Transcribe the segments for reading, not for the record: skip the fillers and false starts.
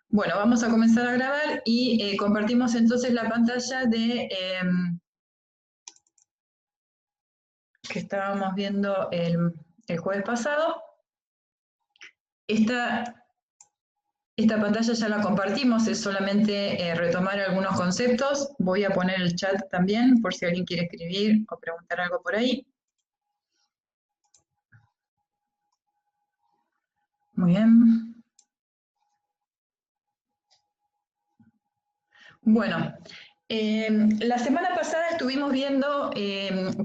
Bueno, vamos a comenzar a grabar y compartimos entonces la pantalla de que estábamos viendo el jueves pasado. Esta pantalla ya la compartimos, es solamente retomar algunos conceptos. Voy a poner el chat también por si alguien quiere escribir o preguntar algo por ahí. Muy bien. Bueno, la semana pasada estuvimos viendo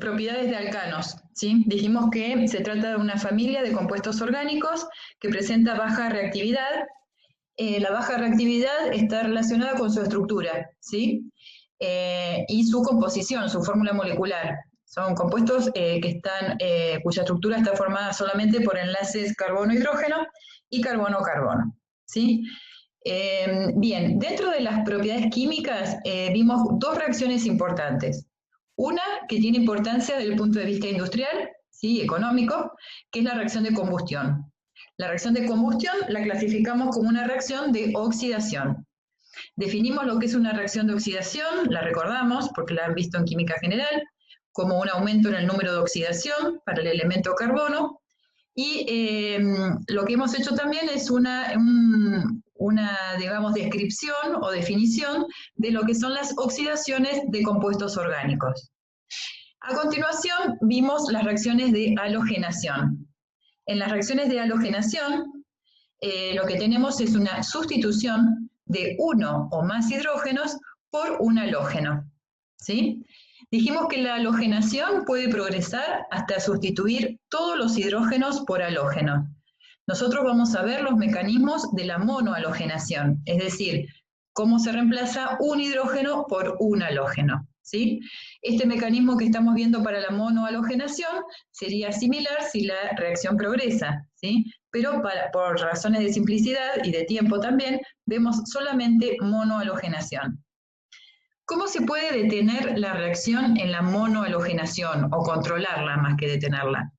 propiedades de alcanos, ¿sí? Dijimos que se trata de una familia de compuestos orgánicos que presenta baja reactividad. La baja reactividad está relacionada con su estructura, ¿sí? Y su composición, su fórmula molecular. Son compuestos cuya estructura está formada solamente por enlaces carbono-hidrógeno y carbono-carbono, ¿sí? Bien, dentro de las propiedades químicas vimos dos reacciones importantes. Una que tiene importancia desde el punto de vista industrial, ¿sí? Económico, que es la reacción de combustión. La reacción de combustión la clasificamos como una reacción de oxidación. Definimos lo que es una reacción de oxidación, la recordamos porque la han visto en química general, como un aumento en el número de oxidación para el elemento carbono. Y lo que hemos hecho también es una digamos, descripción o definición de lo que son las oxidaciones de compuestos orgánicos. A continuación vimos las reacciones de halogenación. En las reacciones de halogenación, lo que tenemos es una sustitución de uno o más hidrógenos por un halógeno, ¿sí? Dijimos que la halogenación puede progresar hasta sustituir todos los hidrógenos por halógenos. Nosotros vamos a ver los mecanismos de la monohalogenación, es decir, cómo se reemplaza un hidrógeno por un halógeno, ¿sí? Este mecanismo que estamos viendo para la monohalogenación sería similar si la reacción progresa, ¿sí? Pero por razones de simplicidad y de tiempo también, vemos solamente monohalogenación. ¿Cómo se puede detener la reacción en la monohalogenación o controlarla más que detenerla?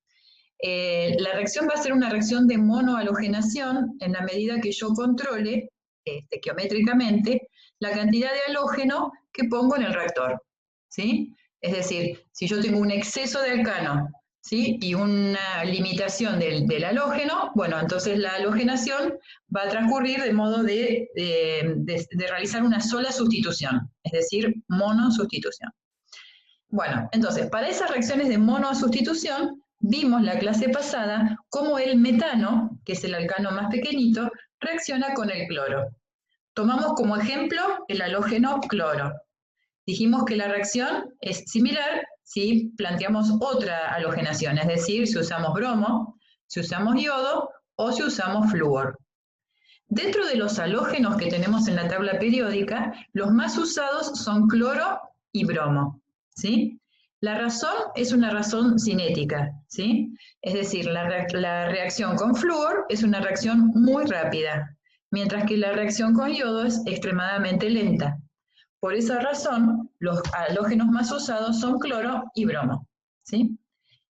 La reacción va a ser una reacción de monohalogenación en la medida que yo controle estequiométricamente la cantidad de halógeno que pongo en el reactor, ¿sí? Es decir, si yo tengo un exceso de alcano, ¿sí? Y una limitación del halógeno, bueno, entonces la halogenación va a transcurrir de modo de realizar una sola sustitución, es decir, monosustitución. Bueno, entonces, para esas reacciones de monosustitución, vimos la clase pasada cómo el metano, que es el alcano más pequeñito, reacciona con el cloro. Tomamos como ejemplo el halógeno cloro. Dijimos que la reacción es similar si planteamos otra halogenación, es decir, si usamos bromo, si usamos yodo o si usamos flúor. Dentro de los halógenos que tenemos en la tabla periódica, los más usados son cloro y bromo, ¿sí? La razón es una razón cinética, ¿sí? Es decir, la reacción con flúor es una reacción muy rápida, mientras que la reacción con yodo es extremadamente lenta. Por esa razón, los halógenos más usados son cloro y bromo, ¿sí?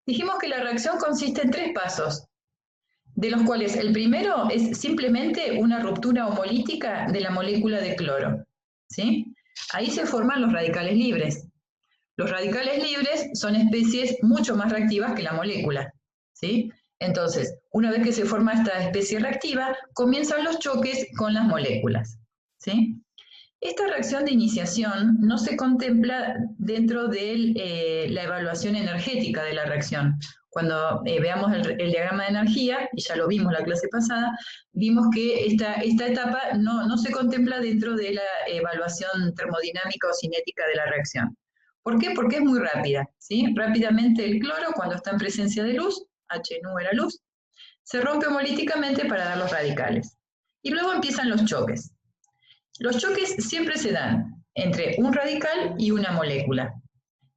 Dijimos que la reacción consiste en 3 pasos, de los cuales el primero es simplemente una ruptura homolítica de la molécula de cloro, ¿sí? Ahí se forman los radicales libres. Los radicales libres son especies mucho más reactivas que la molécula, ¿sí? Entonces, una vez que se forma esta especie reactiva, comienzan los choques con las moléculas, ¿sí? Esta reacción de iniciación no se contempla dentro de la evaluación energética de la reacción. Cuando veamos el diagrama de energía, y ya lo vimos la clase pasada, vimos que esta etapa no se contempla dentro de la evaluación termodinámica o cinética de la reacción. ¿Por qué? Porque es muy rápida, ¿sí? Rápidamente el cloro, cuando está en presencia de luz, H nu era luz, se rompe homolíticamente para dar los radicales. Y luego empiezan los choques. Los choques siempre se dan entre un radical y una molécula.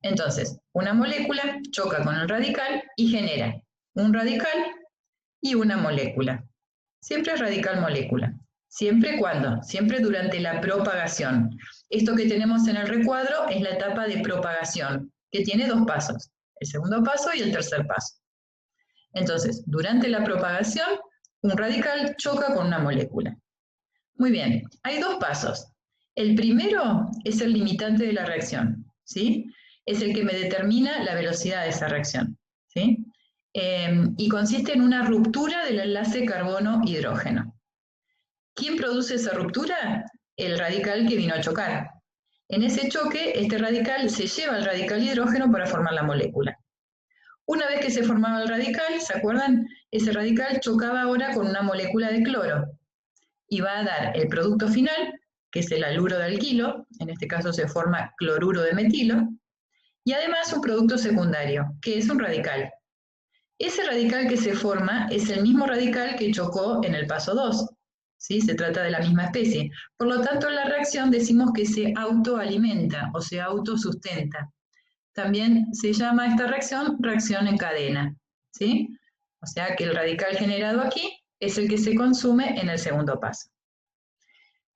Entonces, una molécula choca con el radical y genera un radical y una molécula. Siempre es radical-molécula. ¿Siempre cuándo? Siempre durante la propagación. Esto que tenemos en el recuadro es la etapa de propagación, que tiene 2 pasos, el segundo paso y el tercer paso. Entonces, durante la propagación, un radical choca con una molécula. Muy bien, hay dos pasos. El primero es el limitante de la reacción, ¿sí? Es el que me determina la velocidad de esa reacción, ¿sí? Y consiste en una ruptura del enlace carbono-hidrógeno. ¿Quién produce esa ruptura? El radical que vino a chocar. En ese choque, este radical se lleva el radical hidrógeno para formar la molécula. Una vez que se formaba el radical, ¿se acuerdan? Ese radical chocaba ahora con una molécula de cloro y va a dar el producto final, que es el haluro de alquilo, en este caso se forma cloruro de metilo, y además un producto secundario, que es un radical. Ese radical que se forma es el mismo radical que chocó en el paso 2, ¿sí? Se trata de la misma especie. Por lo tanto, en la reacción decimos que se autoalimenta o se autosustenta. También se llama esta reacción reacción en cadena, ¿sí? O sea que el radical generado aquí es el que se consume en el segundo paso.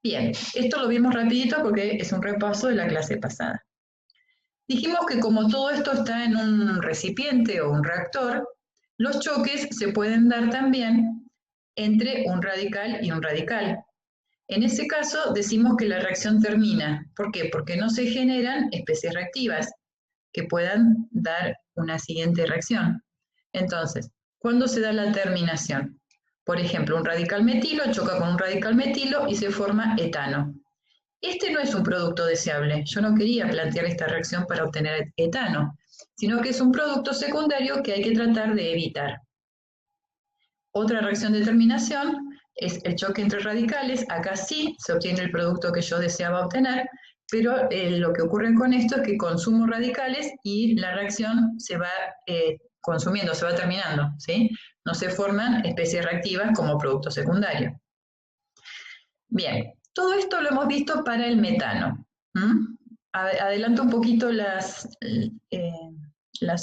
Bien, esto lo vimos rapidito porque es un repaso de la clase pasada. Dijimos que como todo esto está en un recipiente o un reactor, los choques se pueden dar también entre un radical y un radical. En ese caso decimos que la reacción termina. ¿Por qué? Porque no se generan especies reactivas que puedan dar una siguiente reacción. Entonces, ¿cuándo se da la terminación? Por ejemplo, un radical metilo choca con un radical metilo y se forma etano. Este no es un producto deseable. Yo no quería plantear esta reacción para obtener etano, sino que es un producto secundario que hay que tratar de evitar. Otra reacción de terminación es el choque entre radicales. Acá sí se obtiene el producto que yo deseaba obtener, pero lo que ocurre con esto es que consumo radicales y la reacción se va consumiendo, se va terminando, ¿sí? No se forman especies reactivas como producto secundario. Bien, todo esto lo hemos visto para el metano. Adelanto un poquito las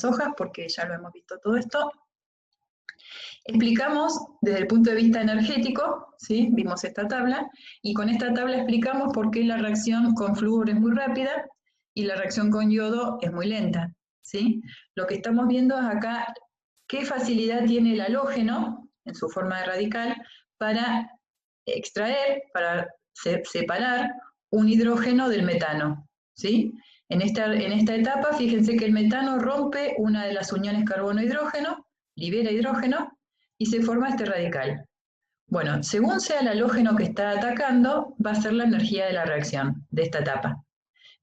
hojas porque ya lo hemos visto todo esto. Explicamos desde el punto de vista energético, ¿sí? Vimos esta tabla, y con esta tabla explicamos por qué la reacción con flúor es muy rápida y la reacción con yodo es muy lenta, ¿sí? Lo que estamos viendo es acá qué facilidad tiene el halógeno, en su forma de radical, para extraer, para separar un hidrógeno del metano, ¿sí? En esta etapa, fíjense que el metano rompe una de las uniones carbono-hidrógeno, libera hidrógeno, y se forma este radical. Bueno, según sea el halógeno que está atacando, va a ser la energía de la reacción de esta etapa.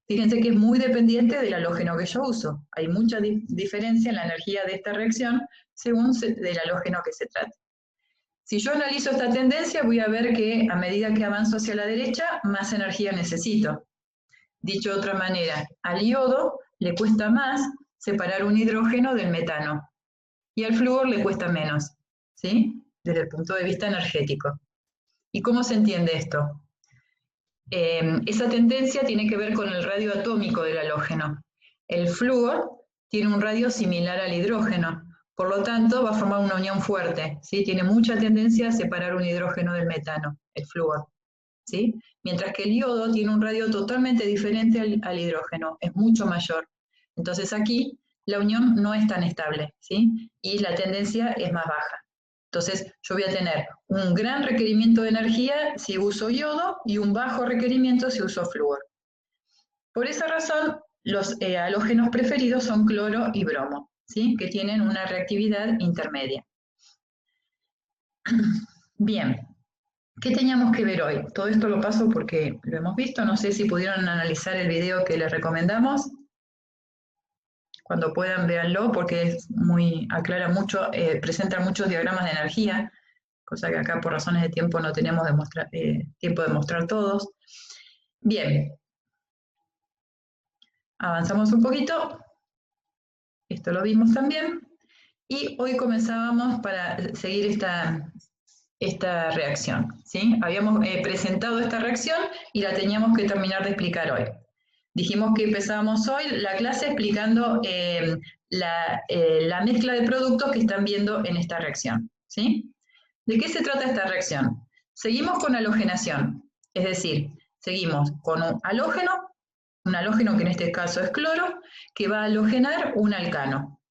Fíjense que es muy dependiente del halógeno que yo uso. Hay mucha diferencia en la energía de esta reacción según del halógeno que se trate. Si yo analizo esta tendencia, voy a ver que a medida que avanzo hacia la derecha, más energía necesito. Dicho de otra manera, al yodo le cuesta más separar un hidrógeno del metano y al flúor le cuesta menos, ¿sí? Desde el punto de vista energético. ¿Y cómo se entiende esto? Esa tendencia tiene que ver con el radio atómico del halógeno. El flúor tiene un radio similar al hidrógeno, por lo tanto va a formar una unión fuerte, ¿sí? Tiene mucha tendencia a separar un hidrógeno del metano, el flúor, ¿sí? Mientras que el yodo tiene un radio totalmente diferente al hidrógeno, es mucho mayor. Entonces aquí la unión no es tan estable, ¿sí? Y la tendencia es más baja. Entonces yo voy a tener un gran requerimiento de energía si uso yodo y un bajo requerimiento si uso flúor. Por esa razón, los halógenos preferidos son cloro y bromo, ¿sí? Que tienen una reactividad intermedia. Bien, ¿qué teníamos que ver hoy? Todo esto lo paso porque lo hemos visto, no sé si pudieron analizar el video que les recomendamos. Cuando puedan, véanlo porque aclara mucho, presenta muchos diagramas de energía, cosa que acá por razones de tiempo no tenemos tiempo de mostrar todos. Bien, avanzamos un poquito, esto lo vimos también, y hoy comenzábamos para seguir esta reacción, ¿sí? Habíamos presentado esta reacción y la teníamos que terminar de explicar hoy. Dijimos que empezábamos hoy la clase explicando la mezcla de productos que están viendo en esta reacción, ¿sí? ¿De qué se trata esta reacción? Seguimos con halogenación, es decir, seguimos con un halógeno que en este caso es cloro, que va a halogenar un alcano.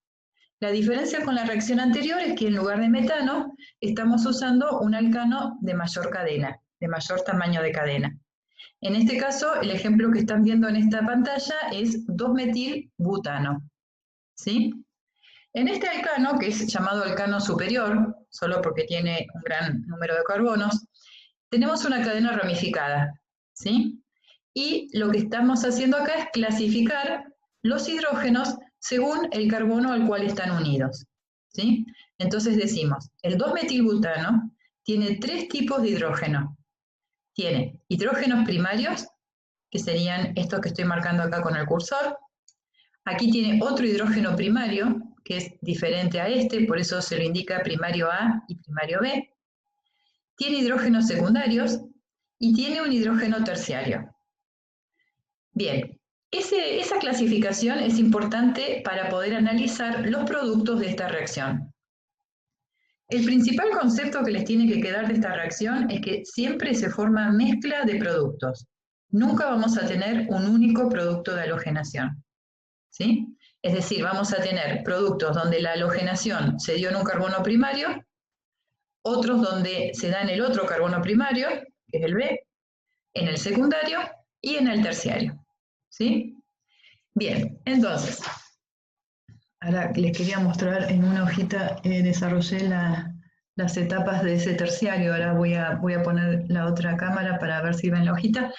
La diferencia con la reacción anterior es que en lugar de metano estamos usando un alcano de mayor cadena, de mayor tamaño de cadena. En este caso, el ejemplo que están viendo en esta pantalla es 2-metilbutano, ¿sí? En este alcano, que es llamado alcano superior, solo porque tiene un gran número de carbonos, tenemos una cadena ramificada, ¿sí? Y lo que estamos haciendo acá es clasificar los hidrógenos según el carbono al cual están unidos, ¿sí? Entonces decimos, el 2-metilbutano tiene 3 tipos de hidrógeno. Tiene hidrógenos primarios, que serían estos que estoy marcando acá con el cursor. Aquí tiene otro hidrógeno primario, que es diferente a este, por eso se lo indica primario A y primario B. Tiene hidrógenos secundarios y tiene un hidrógeno terciario. Bien, esa clasificación es importante para poder analizar los productos de esta reacción. El principal concepto que les tiene que quedar de esta reacción es que siempre se forma mezcla de productos. Nunca vamos a tener un único producto de halogenación, ¿sí? Es decir, vamos a tener productos donde la halogenación se dio en un carbono primario, otros donde se da en el otro carbono primario, que es el B, en el secundario y en el terciario, ¿sí? Bien, entonces, ahora les quería mostrar en una hojita, desarrollé las etapas de ese terciario. Ahora voy a poner la otra cámara para ver si ven la hojita.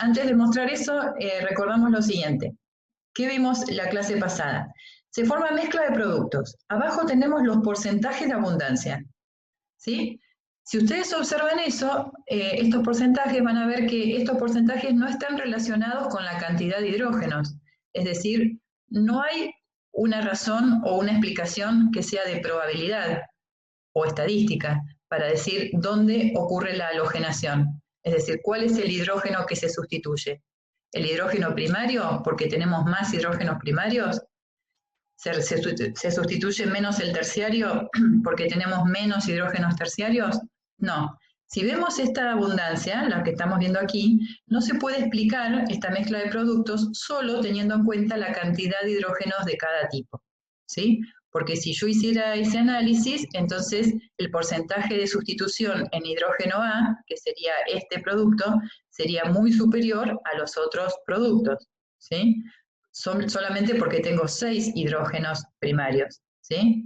Antes de mostrar eso, recordamos lo siguiente. ¿Qué vimos en la clase pasada? Se forma mezcla de productos. Abajo tenemos los porcentajes de abundancia, ¿sí? Si ustedes observan eso, estos porcentajes, van a ver que estos porcentajes no están relacionados con la cantidad de hidrógenos. Es decir, no hay una razón o una explicación que sea de probabilidad o estadística para decir dónde ocurre la halogenación. Es decir, cuál es el hidrógeno que se sustituye. El hidrógeno primario, porque tenemos más hidrógenos primarios, se sustituye menos el terciario porque tenemos menos hidrógenos terciarios. No. Si vemos esta abundancia, la que estamos viendo aquí, no se puede explicar esta mezcla de productos solo teniendo en cuenta la cantidad de hidrógenos de cada tipo, ¿sí? Porque si yo hiciera ese análisis, entonces el porcentaje de sustitución en hidrógeno A, que sería este producto, sería muy superior a los otros productos, ¿sí? Solamente porque tengo 6 hidrógenos primarios, ¿sí?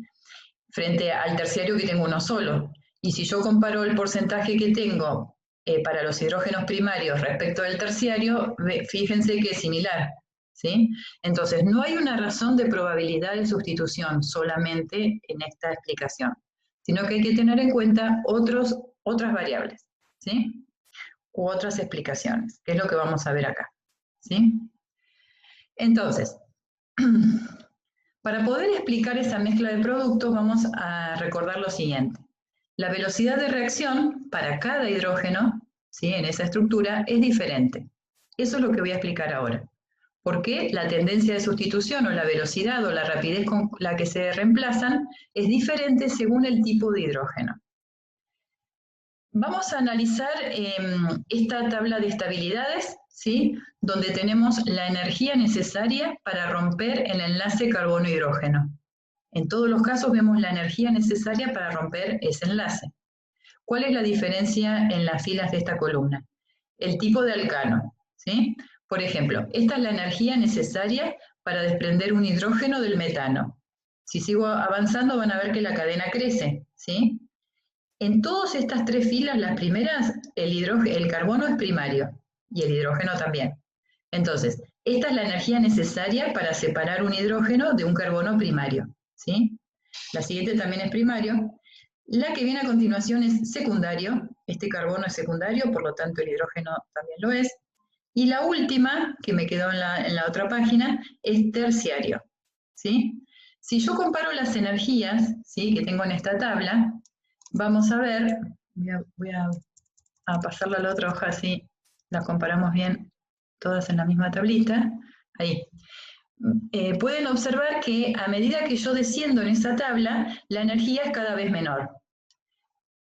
Frente al terciario que tengo uno solo. Y si yo comparo el porcentaje que tengo para los hidrógenos primarios respecto del terciario, fíjense que es similar, ¿sí? Entonces, no hay una razón de probabilidad de sustitución solamente en esta explicación, sino que hay que tener en cuenta otras variables, ¿sí? U otras explicaciones, que es lo que vamos a ver acá, ¿sí? Entonces, para poder explicar esa mezcla de productos, vamos a recordar lo siguiente. La velocidad de reacción para cada hidrógeno, ¿sí?, en esa estructura es diferente. Eso es lo que voy a explicar ahora. ¿Por qué la tendencia de sustitución o la velocidad o la rapidez con la que se reemplazan es diferente según el tipo de hidrógeno? Vamos a analizar esta tabla de estabilidades, ¿sí?, donde tenemos la energía necesaria para romper el enlace carbono-hidrógeno. En todos los casos vemos la energía necesaria para romper ese enlace. ¿Cuál es la diferencia en las filas de esta columna? El tipo de alcano, ¿sí? Por ejemplo, esta es la energía necesaria para desprender un hidrógeno del metano. Si sigo avanzando van a ver que la cadena crece, ¿sí? En todas estas 3 filas, las primeras, el carbono es primario y el hidrógeno también. Entonces, esta es la energía necesaria para separar un hidrógeno de un carbono primario, ¿sí? La siguiente también es primario. La que viene a continuación es secundario. Este carbono es secundario, por lo tanto el hidrógeno también lo es. Y la última, que me quedó en la otra página, es terciario, ¿sí? Si yo comparo las energías, ¿sí?, que tengo en esta tabla, vamos a ver, voy a pasarla a la otra hoja así las comparamos bien todas en la misma tablita. Ahí. Pueden observar que a medida que yo desciendo en esa tabla, la energía es cada vez menor.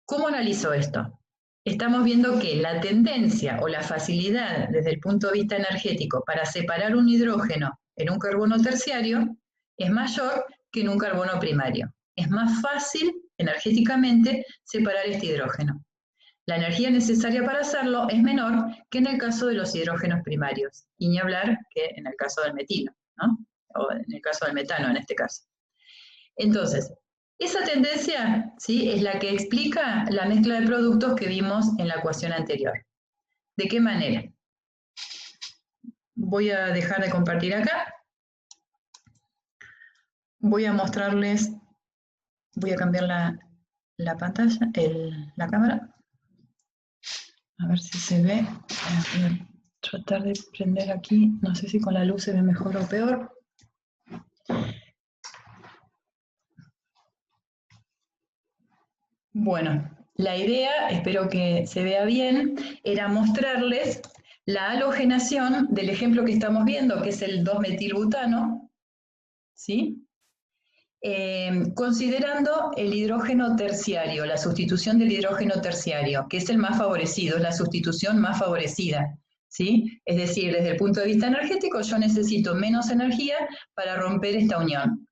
¿Cómo analizo esto? Estamos viendo que la tendencia o la facilidad desde el punto de vista energético para separar un hidrógeno en un carbono terciario es mayor que en un carbono primario. Es más fácil energéticamente separar este hidrógeno. La energía necesaria para hacerlo es menor que en el caso de los hidrógenos primarios, y ni hablar que en el caso del metilo, ¿no? O en el caso del metano en este caso. Entonces, esa tendencia, ¿sí?, es la que explica la mezcla de productos que vimos en la ecuación anterior. ¿De qué manera? Voy a dejar de compartir acá. Voy a mostrarles, voy a cambiar la pantalla, la cámara. A ver si se ve. Voy a tratar de prender aquí. No sé si con la luz se ve mejor o peor. Bueno, la idea, espero que se vea bien, era mostrarles la halogenación del ejemplo que estamos viendo, que es el 2-metilbutano, ¿sí? Considerando el hidrógeno terciario, la sustitución del hidrógeno terciario, que es el más favorecido, es la sustitución más favorecida, ¿sí? Es decir, desde el punto de vista energético, yo necesito menos energía para romper esta unión.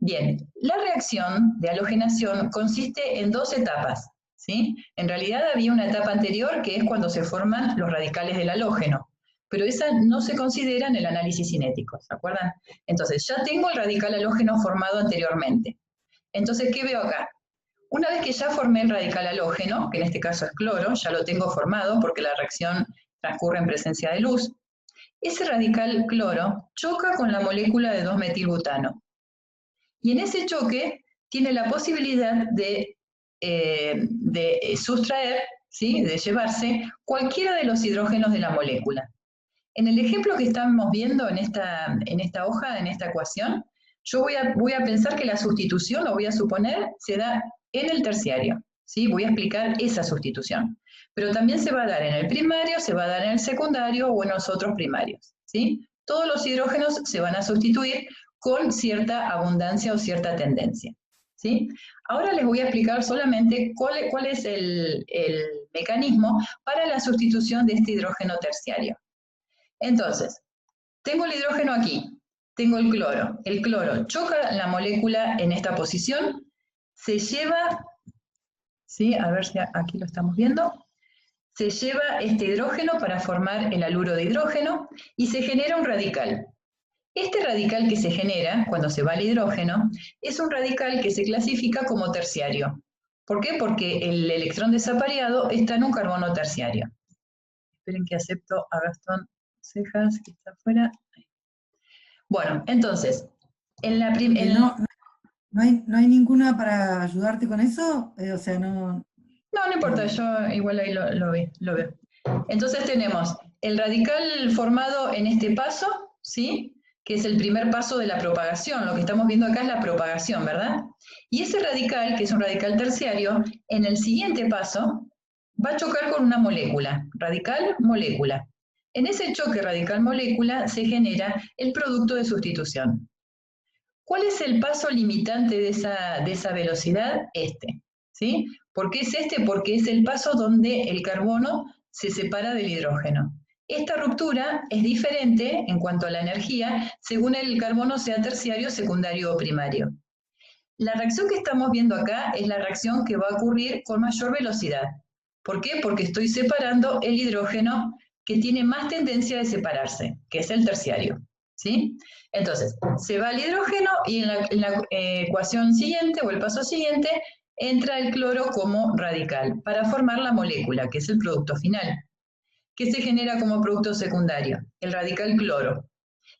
Bien, la reacción de halogenación consiste en dos etapas, ¿sí? En realidad había una etapa anterior que es cuando se forman los radicales del halógeno, pero esa no se considera en el análisis cinético, ¿se acuerdan? Entonces, ya tengo el radical halógeno formado anteriormente. Entonces, ¿qué veo acá? Una vez que ya formé el radical halógeno, que en este caso es cloro, ya lo tengo formado porque la reacción transcurre en presencia de luz, ese radical cloro choca con la molécula de 2-metilbutano. Y en ese choque tiene la posibilidad de sustraer, ¿sí?, de llevarse cualquiera de los hidrógenos de la molécula. En el ejemplo que estamos viendo en esta hoja, en esta ecuación, yo voy a pensar que la sustitución, lo voy a suponer, se da en el terciario, ¿sí? Voy a explicar esa sustitución. Pero también se va a dar en el primario, se va a dar en el secundario o en los otros primarios, ¿sí? Todos los hidrógenos se van a sustituir con cierta abundancia o cierta tendencia, ¿sí? Ahora les voy a explicar solamente cuál es el mecanismo para la sustitución de este hidrógeno terciario. Entonces, tengo el hidrógeno aquí, tengo el cloro choca la molécula en esta posición, se lleva, ¿sí?, a ver si aquí lo estamos viendo, se lleva este hidrógeno para formar el haluro de hidrógeno y se genera un radical. Este radical que se genera cuando se va el hidrógeno es un radical que se clasifica como terciario. ¿Por qué? Porque el electrón desapareado está en un carbono terciario. Esperen que acepto a Gastón Cejas, que está afuera. Bueno, entonces, ¿No hay ninguna para ayudarte con eso? O sea, no... No importa, yo igual ahí lo veo. Entonces tenemos el radical formado en este paso, ¿sí?, que es el primer paso de la propagación. Lo que estamos viendo acá es la propagación, ¿verdad? Y ese radical, que es un radical terciario, en el siguiente paso va a chocar con una molécula, radical-molécula. En ese choque radical-molécula se genera el producto de sustitución. ¿Cuál es el paso limitante de esa velocidad? ¿Sí? ¿Por qué es este? Porque es el paso donde el carbono se separa del hidrógeno. Esta ruptura es diferente en cuanto a la energía según el carbono sea terciario, secundario o primario. La reacción que estamos viendo acá es la reacción que va a ocurrir con mayor velocidad. ¿Por qué? Porque estoy separando el hidrógeno que tiene más tendencia de separarse, que es el terciario, ¿sí? Entonces, se va el hidrógeno y en la ecuación siguiente o el paso siguiente entra el cloro como radical para formar la molécula, que es el producto final, que se genera como producto secundario, el radical cloro.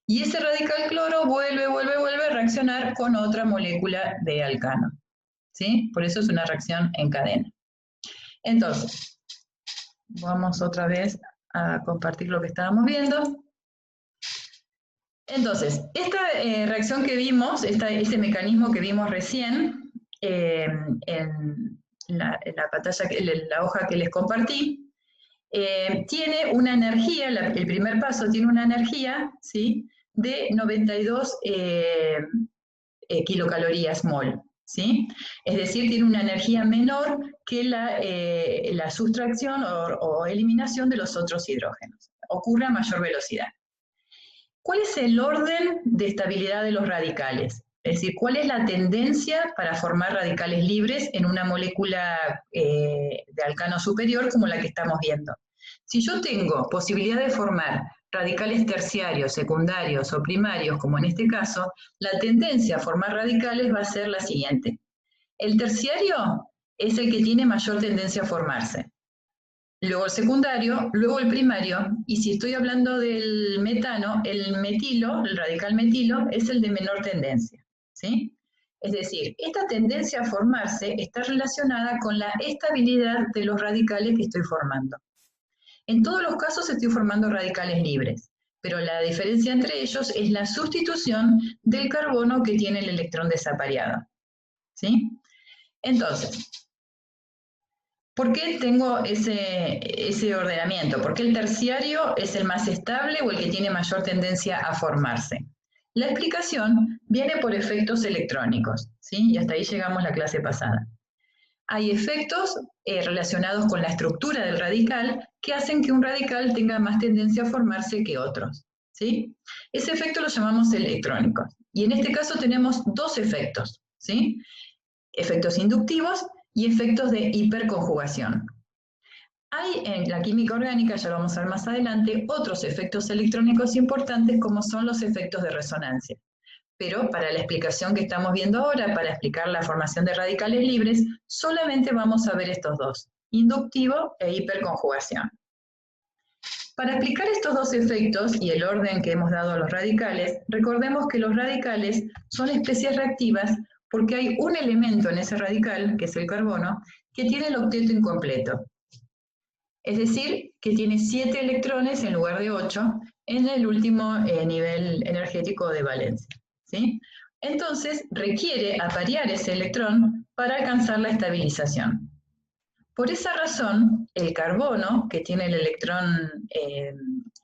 Y ese radical cloro vuelve a reaccionar con otra molécula de alcano, ¿sí? Por eso es una reacción en cadena. Entonces, vamos otra vez a compartir lo que estábamos viendo. Entonces, esta reacción que vimos, este mecanismo que vimos recién en la pantalla, la hoja que les compartí, tiene una energía, el primer paso tiene una energía, ¿sí?, de 92 kilocalorías mol, ¿sí? Es decir, tiene una energía menor que la sustracción o eliminación de los otros hidrógenos. Ocurre a mayor velocidad. ¿Cuál es el orden de estabilidad de los radicales? Es decir, ¿cuál es la tendencia para formar radicales libres en una molécula de alcano superior como la que estamos viendo? Si yo tengo posibilidad de formar radicales terciarios, secundarios o primarios, como en este caso, la tendencia a formar radicales va a ser la siguiente. El terciario es el que tiene mayor tendencia a formarse. Luego el secundario, luego el primario, y si estoy hablando del metano, el metilo, el radical metilo, es el de menor tendencia, ¿sí? Es decir, esta tendencia a formarse está relacionada con la estabilidad de los radicales que estoy formando. En todos los casos estoy formando radicales libres, pero la diferencia entre ellos es la sustitución del carbono que tiene el electrón desapareado, ¿sí? Entonces, ¿por qué tengo ese ordenamiento? ¿Por qué el terciario es el más estable o el que tiene mayor tendencia a formarse? La explicación viene por efectos electrónicos, ¿sí? Y hasta ahí llegamos la clase pasada. Hay efectos relacionados con la estructura del radical que hacen que un radical tenga más tendencia a formarse que otros, ¿sí? Ese efecto lo llamamos electrónico. Y en este caso tenemos dos efectos, ¿sí? Efectos inductivos y efectos de hiperconjugación. Hay en la química orgánica, ya lo vamos a ver más adelante, otros efectos electrónicos importantes como son los efectos de resonancia. Pero para la explicación que estamos viendo ahora, para explicar la formación de radicales libres, solamente vamos a ver estos dos, inductivo e hiperconjugación. Para explicar estos dos efectos y el orden que hemos dado a los radicales, recordemos que los radicales son especies reactivas porque hay un elemento en ese radical, que es el carbono, que tiene el octeto incompleto. Es decir, que tiene 7 electrones en lugar de 8 en el último nivel energético de valencia, ¿sí? Entonces, requiere aparear ese electrón para alcanzar la estabilización. Por esa razón, el carbono, que tiene el electrón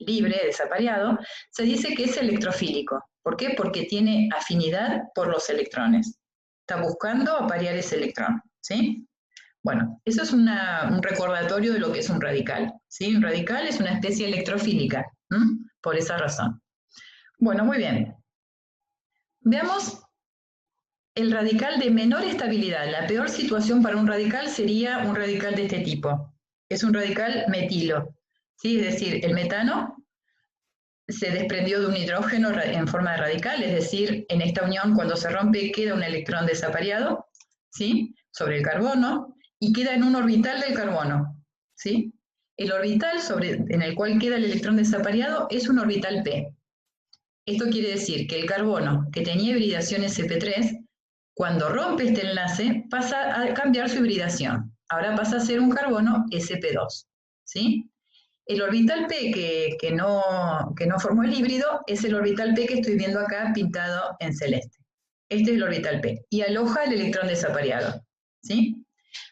libre, desapareado, se dice que es electrofílico. ¿Por qué? Porque tiene afinidad por los electrones. Está buscando aparear ese electrón, ¿sí? Bueno, eso es un recordatorio de lo que es un radical, ¿sí? Un radical es una especie electrofílica, por esa razón. Bueno, muy bien. Veamos el radical de menor estabilidad. La peor situación para un radical sería un radical de este tipo. Es un radical metilo, ¿sí? Es decir, el metano se desprendió de un hidrógeno en forma de radical, es decir, en esta unión cuando se rompe queda un electrón desapareado, ¿sí? Sobre el carbono y queda en un orbital del carbono, ¿sí? El orbital en el cual queda el electrón desapareado es un orbital P. Esto quiere decir que el carbono que tenía hibridación sp3, cuando rompe este enlace, pasa a cambiar su hibridación. Ahora pasa a ser un carbono sp2, ¿sí? El orbital P que no formó el híbrido es el orbital P que estoy viendo acá pintado en celeste. Este es el orbital P y aloja el electrón desapareado, ¿sí?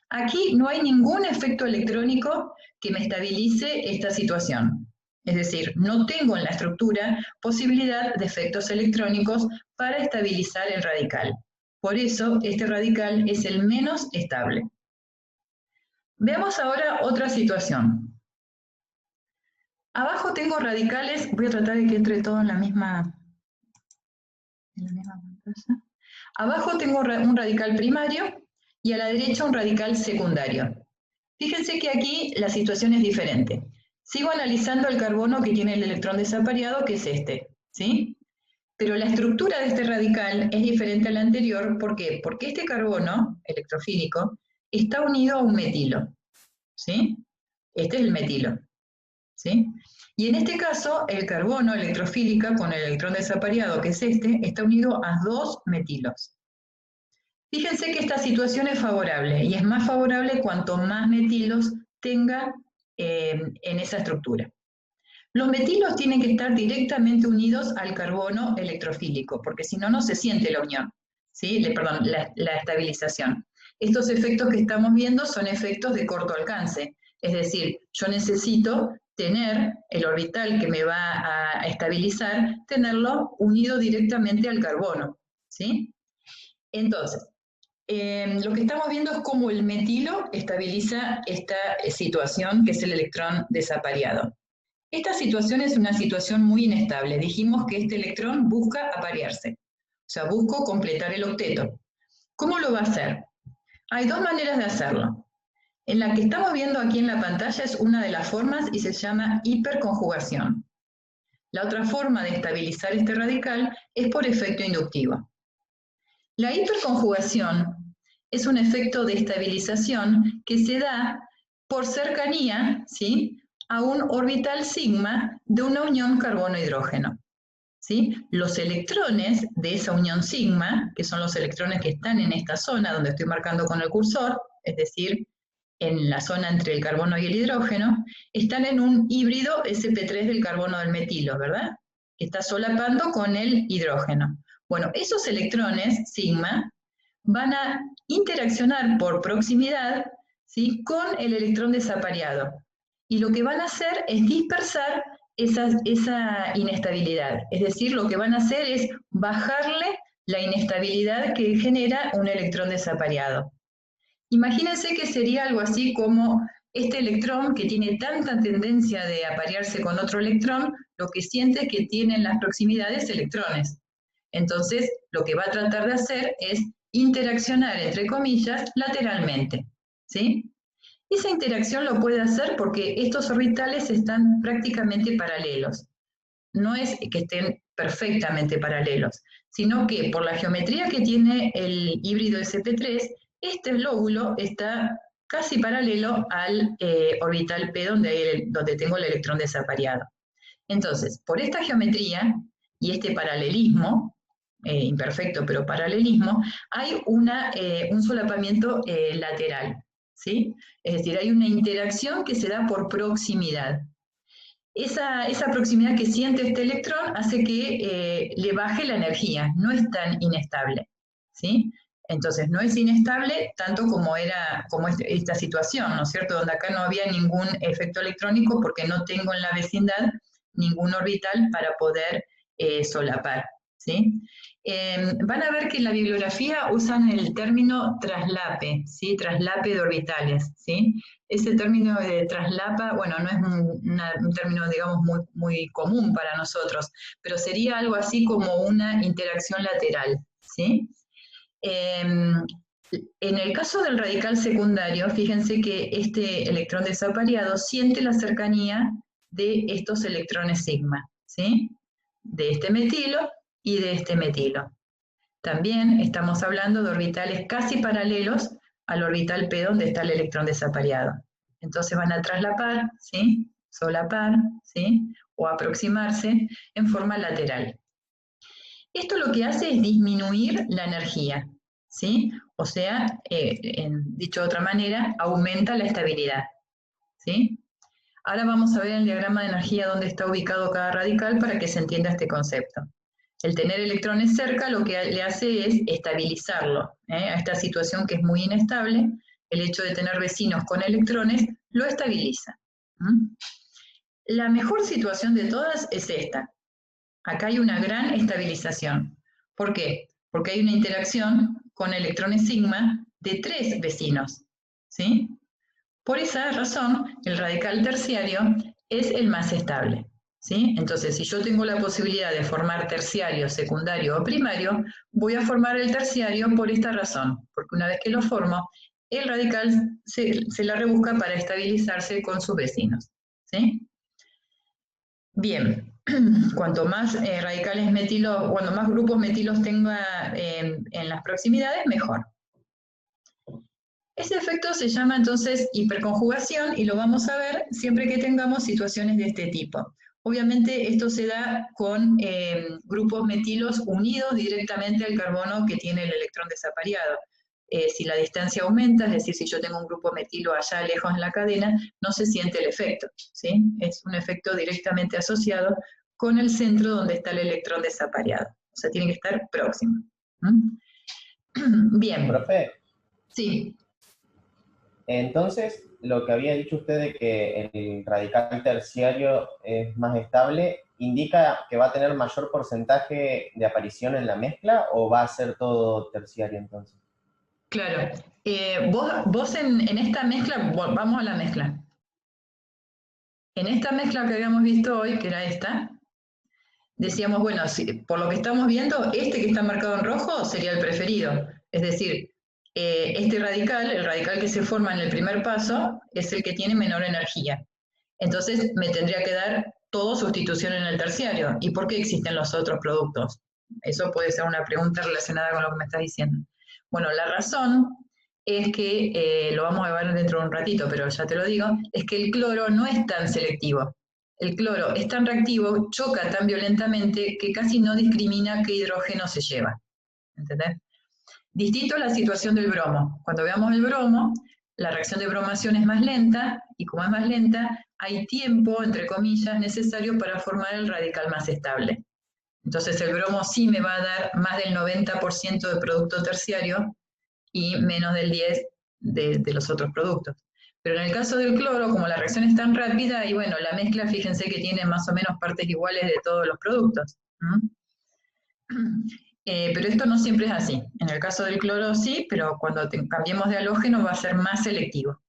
Aquí no hay ningún efecto electrónico que me estabilice esta situación. Es decir, no tengo en la estructura posibilidad de efectos electrónicos para estabilizar el radical. Por eso, este radical es el menos estable. Veamos ahora otra situación. Abajo tengo radicales, voy a tratar de que entre todo en la misma pantalla. Abajo tengo un radical primario y a la derecha un radical secundario. Fíjense que aquí la situación es diferente. Sigo analizando el carbono que tiene el electrón desapareado, que es este, ¿sí? Pero la estructura de este radical es diferente a la anterior. ¿Por qué? Porque este carbono electrofílico está unido a un metilo, ¿sí? Este es el metilo, ¿sí? Y en este caso, el carbono electrofílica con el electrón desapareado, que es este, está unido a 2 metilos. Fíjense que esta situación es favorable, y es más favorable cuanto más metilos tenga en esa estructura. Los metilos tienen que estar directamente unidos al carbono electrofílico, porque si no, no se siente la unión, ¿sí? La estabilización. Estos efectos que estamos viendo son efectos de corto alcance, es decir, yo necesito tener el orbital que me va a estabilizar, tenerlo unido directamente al carbono, ¿sí? Entonces, lo que estamos viendo es cómo el metilo estabiliza esta situación, que es el electrón desapareado. Esta situación es una situación muy inestable. Dijimos que este electrón busca aparearse. O sea, busco completar el octeto. ¿Cómo lo va a hacer? Hay dos maneras de hacerlo. En la que estamos viendo aquí en la pantalla es una de las formas y se llama hiperconjugación. La otra forma de estabilizar este radical es por efecto inductivo. La hiperconjugación es un efecto de estabilización que se da por cercanía, ¿sí?, a un orbital sigma de una unión carbono-hidrógeno. ¿Sí? Los electrones de esa unión sigma, que son los electrones que están en esta zona donde estoy marcando con el cursor, es decir, en la zona entre el carbono y el hidrógeno, están en un híbrido sp3 del carbono del metilo, ¿verdad? Que está solapando con el hidrógeno. Bueno, esos electrones, sigma, van a interaccionar por proximidad, ¿sí?, con el electrón desapareado. Y lo que van a hacer es dispersar esa inestabilidad. Es decir, lo que van a hacer es bajarle la inestabilidad que genera un electrón desapareado. Imagínense que sería algo así como este electrón que tiene tanta tendencia de aparearse con otro electrón, lo que siente es que tiene en las proximidades electrones. Entonces, lo que va a tratar de hacer es interaccionar, entre comillas, lateralmente, ¿sí? Esa interacción lo puede hacer porque estos orbitales están prácticamente paralelos. No es que estén perfectamente paralelos, sino que por la geometría que tiene el híbrido sp3, este lóbulo está casi paralelo al orbital p donde tengo el electrón desapareado. Entonces, por esta geometría y este paralelismo, imperfecto pero paralelismo, hay un solapamiento lateral, ¿sí? Es decir, hay una interacción que se da por proximidad. Esa proximidad que siente este electrón hace que le baje la energía, no es tan inestable, ¿sí? Entonces, no es inestable tanto como esta situación, ¿no es cierto? Donde acá no había ningún efecto electrónico porque no tengo en la vecindad ningún orbital para poder solapar, ¿sí? Van a ver que en la bibliografía usan el término traslape, ¿sí? Traslape de orbitales, ¿sí? Ese término de traslapa, bueno, no es un término, digamos, muy común para nosotros, pero sería algo así como una interacción lateral, ¿sí? En el caso del radical secundario, fíjense que este electrón desapareado siente la cercanía de estos electrones sigma, ¿sí? De este metilo y de este metilo. También estamos hablando de orbitales casi paralelos al orbital p donde está el electrón desapareado. Entonces van a traslapar, ¿sí?, solapar, ¿sí?, o aproximarse en forma lateral. Esto lo que hace es disminuir la energía, ¿sí? O sea, dicho de otra manera, aumenta la estabilidad, ¿sí? Ahora vamos a ver en el diagrama de energía dónde está ubicado cada radical para que se entienda este concepto. El tener electrones cerca lo que le hace es estabilizarlo, a esta situación que es muy inestable. El hecho de tener vecinos con electrones lo estabiliza. La mejor situación de todas es esta. Acá hay una gran estabilización. ¿Por qué? Porque hay una interacción con electrones sigma de 3 vecinos, ¿sí? Por esa razón, el radical terciario es el más estable, ¿sí? Entonces, si yo tengo la posibilidad de formar terciario, secundario o primario, voy a formar el terciario por esta razón, porque una vez que lo formo, el radical se la rebusca para estabilizarse con sus vecinos, ¿sí? Bien, cuanto más radicales metilos, cuanto más grupos metilos tenga en las proximidades, mejor. Ese efecto se llama entonces hiperconjugación y lo vamos a ver siempre que tengamos situaciones de este tipo. Obviamente esto se da con grupos metilos unidos directamente al carbono que tiene el electrón desapareado. Si la distancia aumenta, es decir, si yo tengo un grupo metilo allá lejos en la cadena, no se siente el efecto, ¿sí? Es un efecto directamente asociado con el centro donde está el electrón desapareado. O sea, tiene que estar próximo. Bien. Profe. Sí. Entonces, lo que había dicho usted de que el radical terciario es más estable, ¿indica que va a tener mayor porcentaje de aparición en la mezcla o va a ser todo terciario entonces? Claro. Vos en esta mezcla, vamos a la mezcla. En esta mezcla que habíamos visto hoy, que era esta, decíamos, bueno, por lo que estamos viendo, este que está marcado en rojo sería el preferido. Es decir, este radical, el radical que se forma en el primer paso, es el que tiene menor energía. Entonces me tendría que dar todo sustitución en el terciario. ¿Y por qué existen los otros productos? Eso puede ser una pregunta relacionada con lo que me estás diciendo. Bueno, la razón es que, lo vamos a ver dentro de un ratito, pero ya te lo digo, es que el cloro no es tan selectivo. El cloro es tan reactivo, choca tan violentamente, que casi no discrimina qué hidrógeno se lleva. ¿Entendés? Distinto a la situación del bromo. Cuando veamos el bromo, la reacción de bromación es más lenta, y como es más lenta, hay tiempo, entre comillas, necesario para formar el radical más estable. Entonces el bromo sí me va a dar más del 90% de producto terciario y menos del 10% de los otros productos. Pero en el caso del cloro, como la reacción es tan rápida, y bueno, la mezcla, fíjense que tiene más o menos partes iguales de todos los productos. Pero esto no siempre es así. En el caso del cloro sí, pero cuando cambiemos de halógeno va a ser más selectivo.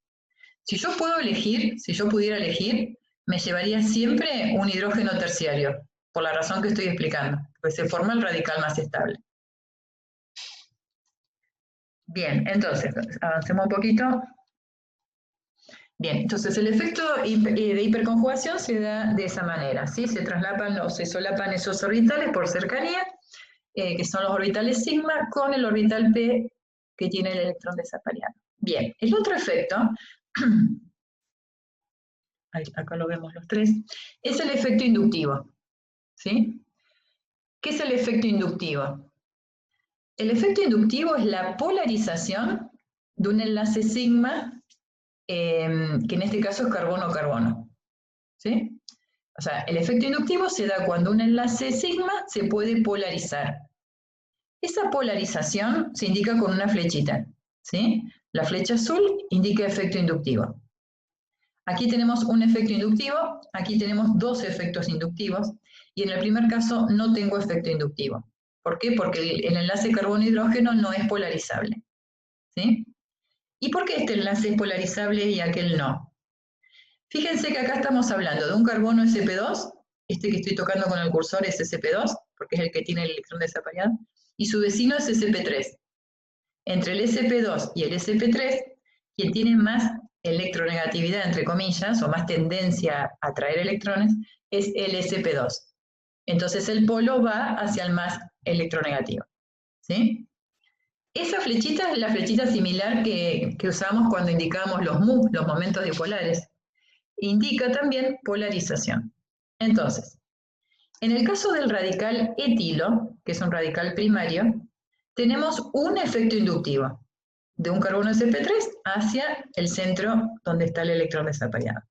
Si yo puedo elegir, si yo pudiera elegir, me llevaría siempre un hidrógeno terciario, por la razón que estoy explicando, pues se forma el radical más estable. Bien, entonces, avancemos un poquito. Bien, entonces el efecto de hiperconjugación se da de esa manera, ¿sí? Se traslapan o se solapan esos orbitales por cercanía, que son los orbitales sigma, con el orbital p que tiene el electrón desapareado. Bien, el otro efecto, acá lo vemos los tres, es el efecto inductivo, ¿sí? ¿Qué es el efecto inductivo? El efecto inductivo es la polarización de un enlace sigma, que en este caso es carbono-carbono, ¿sí? O sea, el efecto inductivo se da cuando un enlace sigma se puede polarizar. Esa polarización se indica con una flechita, ¿sí? La flecha azul indica efecto inductivo. Aquí tenemos un efecto inductivo, aquí tenemos dos efectos inductivos, y en el primer caso no tengo efecto inductivo. ¿Por qué? Porque el enlace carbono-hidrógeno no es polarizable, ¿sí? ¿Y por qué este enlace es polarizable y aquel no? Fíjense que acá estamos hablando de un carbono sp2, este que estoy tocando con el cursor es sp2, porque es el que tiene el electrón desapareado, y su vecino es sp3. Entre el sp2 y el sp3, quien tiene más electronegatividad, entre comillas, o más tendencia a atraer electrones, es el sp2. Entonces el polo va hacia el más electronegativo, ¿sí? Esa flechita es la flechita similar que usamos cuando indicamos los mu, los momentos dipolares. Indica también polarización. Entonces, en el caso del radical etilo, que es un radical primario, tenemos un efecto inductivo de un carbono sp3 hacia el centro donde está el electrón desapareado.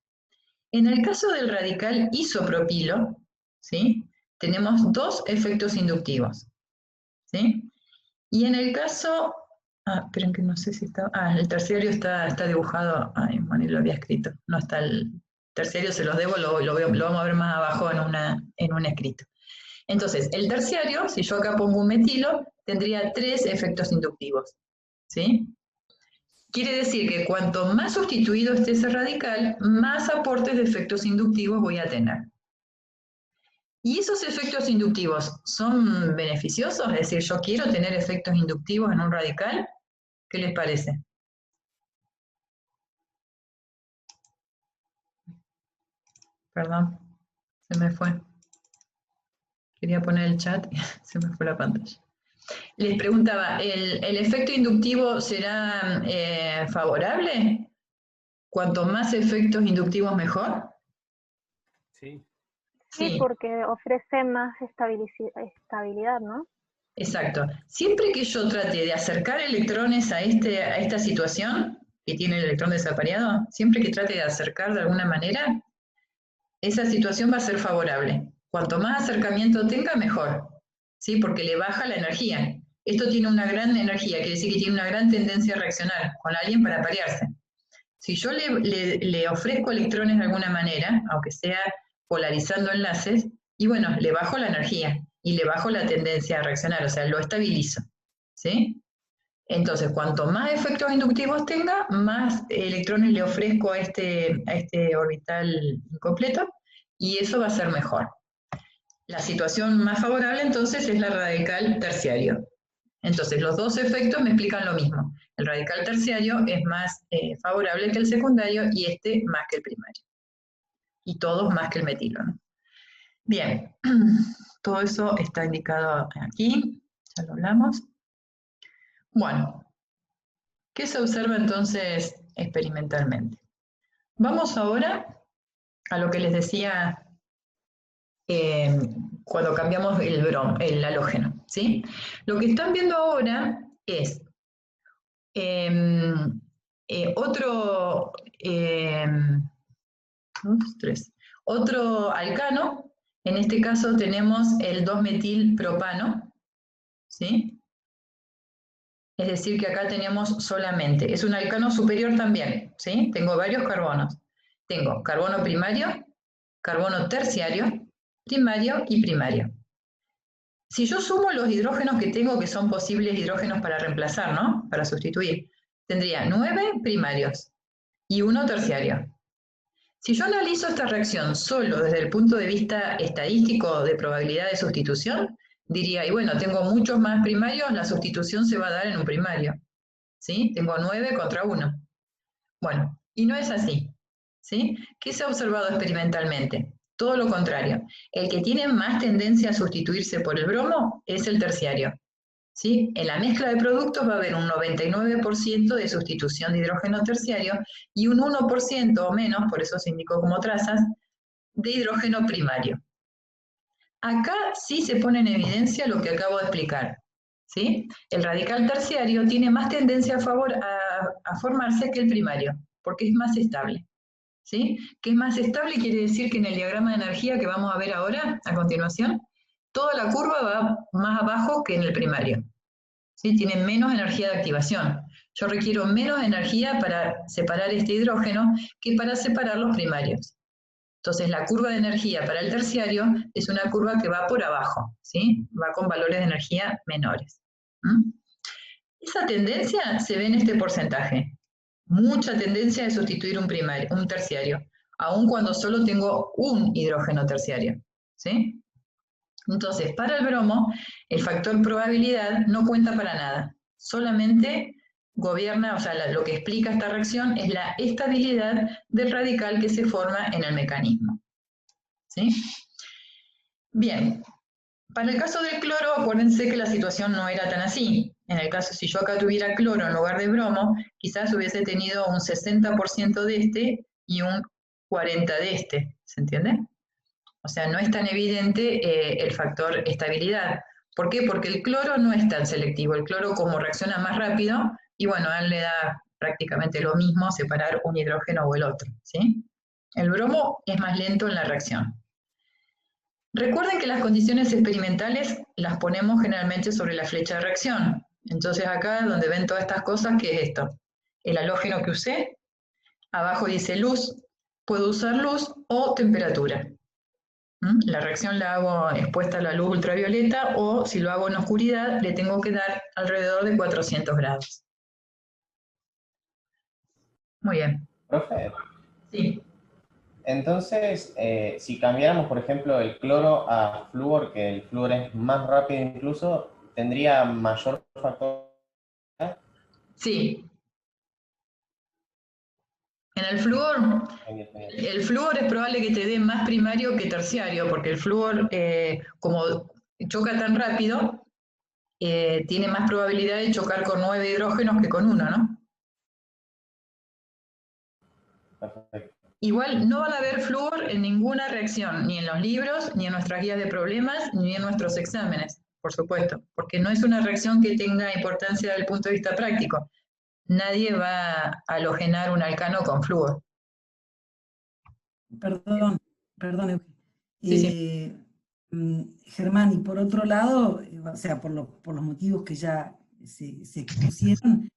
En el caso del radical isopropilo, ¿sí? Tenemos dos efectos inductivos, ¿sí? Y en el caso, esperen que no sé si está, el terciario está dibujado, bueno, lo había escrito, no está el terciario, se los debo, lo vamos a ver más abajo en un escrito. Entonces, el terciario, si yo acá pongo un metilo, tendría tres efectos inductivos, ¿sí? Quiere decir que cuanto más sustituido esté ese radical, más aportes de efectos inductivos voy a tener. ¿Y esos efectos inductivos son beneficiosos? Es decir, yo quiero tener efectos inductivos en un radical. ¿Qué les parece? Perdón, se me fue. Quería poner el chat y se me fue la pantalla. Les preguntaba, ¿el efecto inductivo será favorable? ¿Cuanto más efectos inductivos mejor? Sí. Sí, porque ofrece más estabilidad, ¿no? Exacto. Siempre que yo trate de acercar electrones a esta situación que tiene el electrón desapareado, siempre que trate de acercar de alguna manera, esa situación va a ser favorable. Cuanto más acercamiento tenga, mejor, ¿sí? Porque le baja la energía. Esto tiene una gran energía, quiere decir que tiene una gran tendencia a reaccionar con alguien para parearse. Si yo le ofrezco electrones de alguna manera, aunque sea polarizando enlaces, y bueno, le bajo la energía y le bajo la tendencia a reaccionar, o sea, lo estabilizo, ¿sí? Entonces, cuanto más efectos inductivos tenga, más electrones le ofrezco a este orbital incompleto, y eso va a ser mejor. La situación más favorable entonces es la radical terciario. Entonces los dos efectos me explican lo mismo. El radical terciario es más favorable que el secundario y este más que el primario. Y todos más que el metilo, ¿no? Bien, todo eso está indicado aquí, ya lo hablamos. Bueno, ¿qué se observa entonces experimentalmente? Vamos ahora a lo que les decía cuando cambiamos el halógeno, ¿sí? Lo que están viendo ahora es otro alcano. En este caso tenemos el 2-metilpropano, ¿sí? Es decir, que acá tenemos solamente, es un alcano superior también, ¿sí? Tengo varios carbonos. Tengo carbono primario, carbono terciario, primario y primario. Si yo sumo los hidrógenos que tengo, que son posibles hidrógenos para reemplazar, ¿no? Para sustituir, tendría 9 primarios y 1 terciario. Si yo analizo esta reacción solo desde el punto de vista estadístico de probabilidad de sustitución, diría, y bueno, tengo muchos más primarios, la sustitución se va a dar en un primario, ¿sí? Tengo 9 contra 1. Bueno, y no es así, ¿sí? ¿Qué se ha observado experimentalmente? Todo lo contrario. El que tiene más tendencia a sustituirse por el bromo es el terciario, ¿sí? En la mezcla de productos va a haber un 99% de sustitución de hidrógeno terciario y un 1% o menos, por eso se indicó como trazas, de hidrógeno primario. Acá sí se pone en evidencia lo que acabo de explicar, ¿sí? El radical terciario tiene más tendencia a formarse que el primario, porque es más estable, ¿sí? Que es más estable quiere decir que en el diagrama de energía que vamos a ver ahora, a continuación, toda la curva va más abajo que en el primario, ¿sí? Tiene menos energía de activación. Yo requiero menos energía para separar este hidrógeno que para separar los primarios. Entonces la curva de energía para el terciario es una curva que va por abajo, ¿sí? Va con valores de energía menores. Esa tendencia se ve en este porcentaje. Mucha tendencia de sustituir un terciario, aun cuando solo tengo un hidrógeno terciario, ¿sí? Entonces, para el bromo, el factor probabilidad no cuenta para nada. Solamente gobierna, o sea, lo que explica esta reacción es la estabilidad del radical que se forma en el mecanismo, ¿sí? Bien, para el caso del cloro, acuérdense que la situación no era tan así. En el caso, si yo acá tuviera cloro en lugar de bromo, quizás hubiese tenido un 60% de este y un 40% de este, ¿se entiende? O sea, no es tan evidente el factor estabilidad. ¿Por qué? Porque el cloro no es tan selectivo. El cloro como reacciona más rápido, y bueno, a él le da prácticamente lo mismo separar un hidrógeno o el otro, ¿sí? El bromo es más lento en la reacción. Recuerden que las condiciones experimentales las ponemos generalmente sobre la flecha de reacción. Entonces acá donde ven todas estas cosas, ¿qué es esto? El halógeno que usé, abajo dice luz, puedo usar luz o temperatura. La reacción la hago expuesta a la luz ultravioleta o si lo hago en oscuridad le tengo que dar alrededor de 400 grados. Muy bien. Profe, Sí. entonces, si cambiáramos, por ejemplo, el cloro a flúor, que el flúor es más rápido incluso, ¿tendría mayor factor? Sí. En el flúor es probable que te dé más primario que terciario, porque el flúor, como choca tan rápido, tiene más probabilidad de chocar con 9 hidrógenos que con 1, ¿no? Perfecto. Igual no van a ver flúor en ninguna reacción, ni en los libros, ni en nuestras guías de problemas, ni en nuestros exámenes, por supuesto, porque no es una reacción que tenga importancia desde el punto de vista práctico. Nadie va a halogenar un alcano con flúor. Perdón, Eugenio. Sí. Germán, y por otro lado, o sea, por los motivos que ya se expusieron,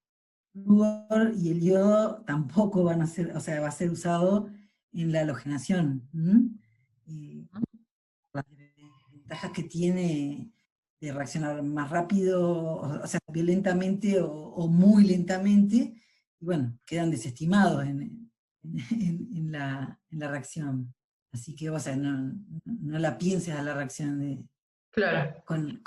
el flúor y el yodo tampoco van a ser, o sea, va a ser usado en la halogenación. Las ventajas que tiene de reaccionar más rápido, o sea, violentamente o muy lentamente, y bueno, quedan desestimados en la reacción. Así que, o sea, no la pienses a la reacción Claro. con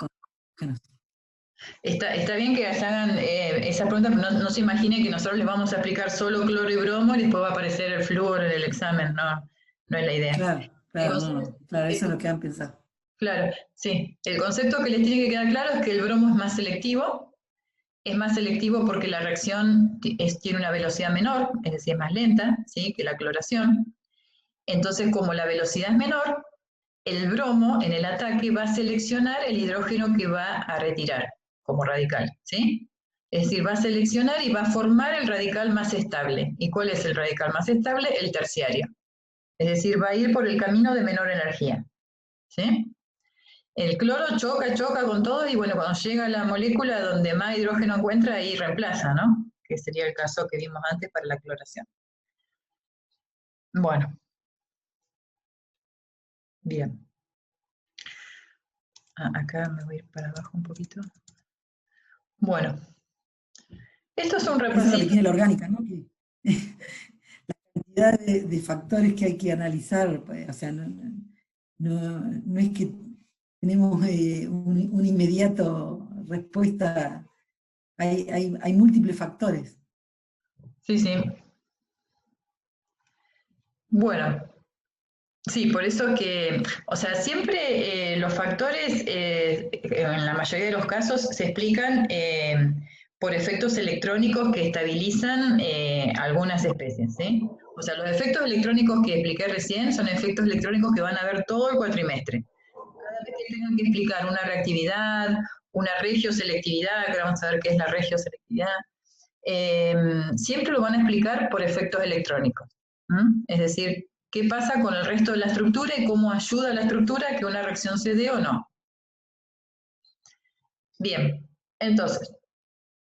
Está bien que hagan esa pregunta, pero no se imaginen que nosotros les vamos a aplicar solo cloro y bromo y después va a aparecer el flúor en el examen, no es la idea. Claro, eso es lo que han pensado. Claro, sí. El concepto que les tiene que quedar claro es que el bromo es más selectivo porque la reacción tiene una velocidad menor, es decir, más lenta, ¿sí?, que la cloración. Entonces, como la velocidad es menor, el bromo en el ataque va a seleccionar el hidrógeno que va a retirar como radical, ¿sí? Es decir, va a seleccionar y va a formar el radical más estable. ¿Y cuál es el radical más estable? El terciario. Es decir, va a ir por el camino de menor energía, ¿sí? El cloro choca con todo y bueno, cuando llega a la molécula donde más hidrógeno encuentra, ahí reemplaza, ¿no? Que sería el caso que vimos antes para la cloración. Bueno. Bien. Acá me voy a ir para abajo un poquito. Bueno. Esto es un repasito. Eso es lo que tiene la orgánica, ¿no? Que, la cantidad de factores que hay que analizar, o sea, no es que tenemos un inmediato respuesta, hay múltiples factores. Sí. Bueno, sí, por eso que, o sea, siempre los factores, en la mayoría de los casos, se explican por efectos electrónicos que estabilizan algunas especies, ¿sí? O sea, los efectos electrónicos que expliqué recién son efectos electrónicos que van a ver todo el cuatrimestre. Cada vez que tengan que explicar una reactividad, una regioselectividad, que vamos a ver qué es la regioselectividad, siempre lo van a explicar por efectos electrónicos. Es decir, qué pasa con el resto de la estructura y cómo ayuda a la estructura a que una reacción se dé o no. Bien, entonces,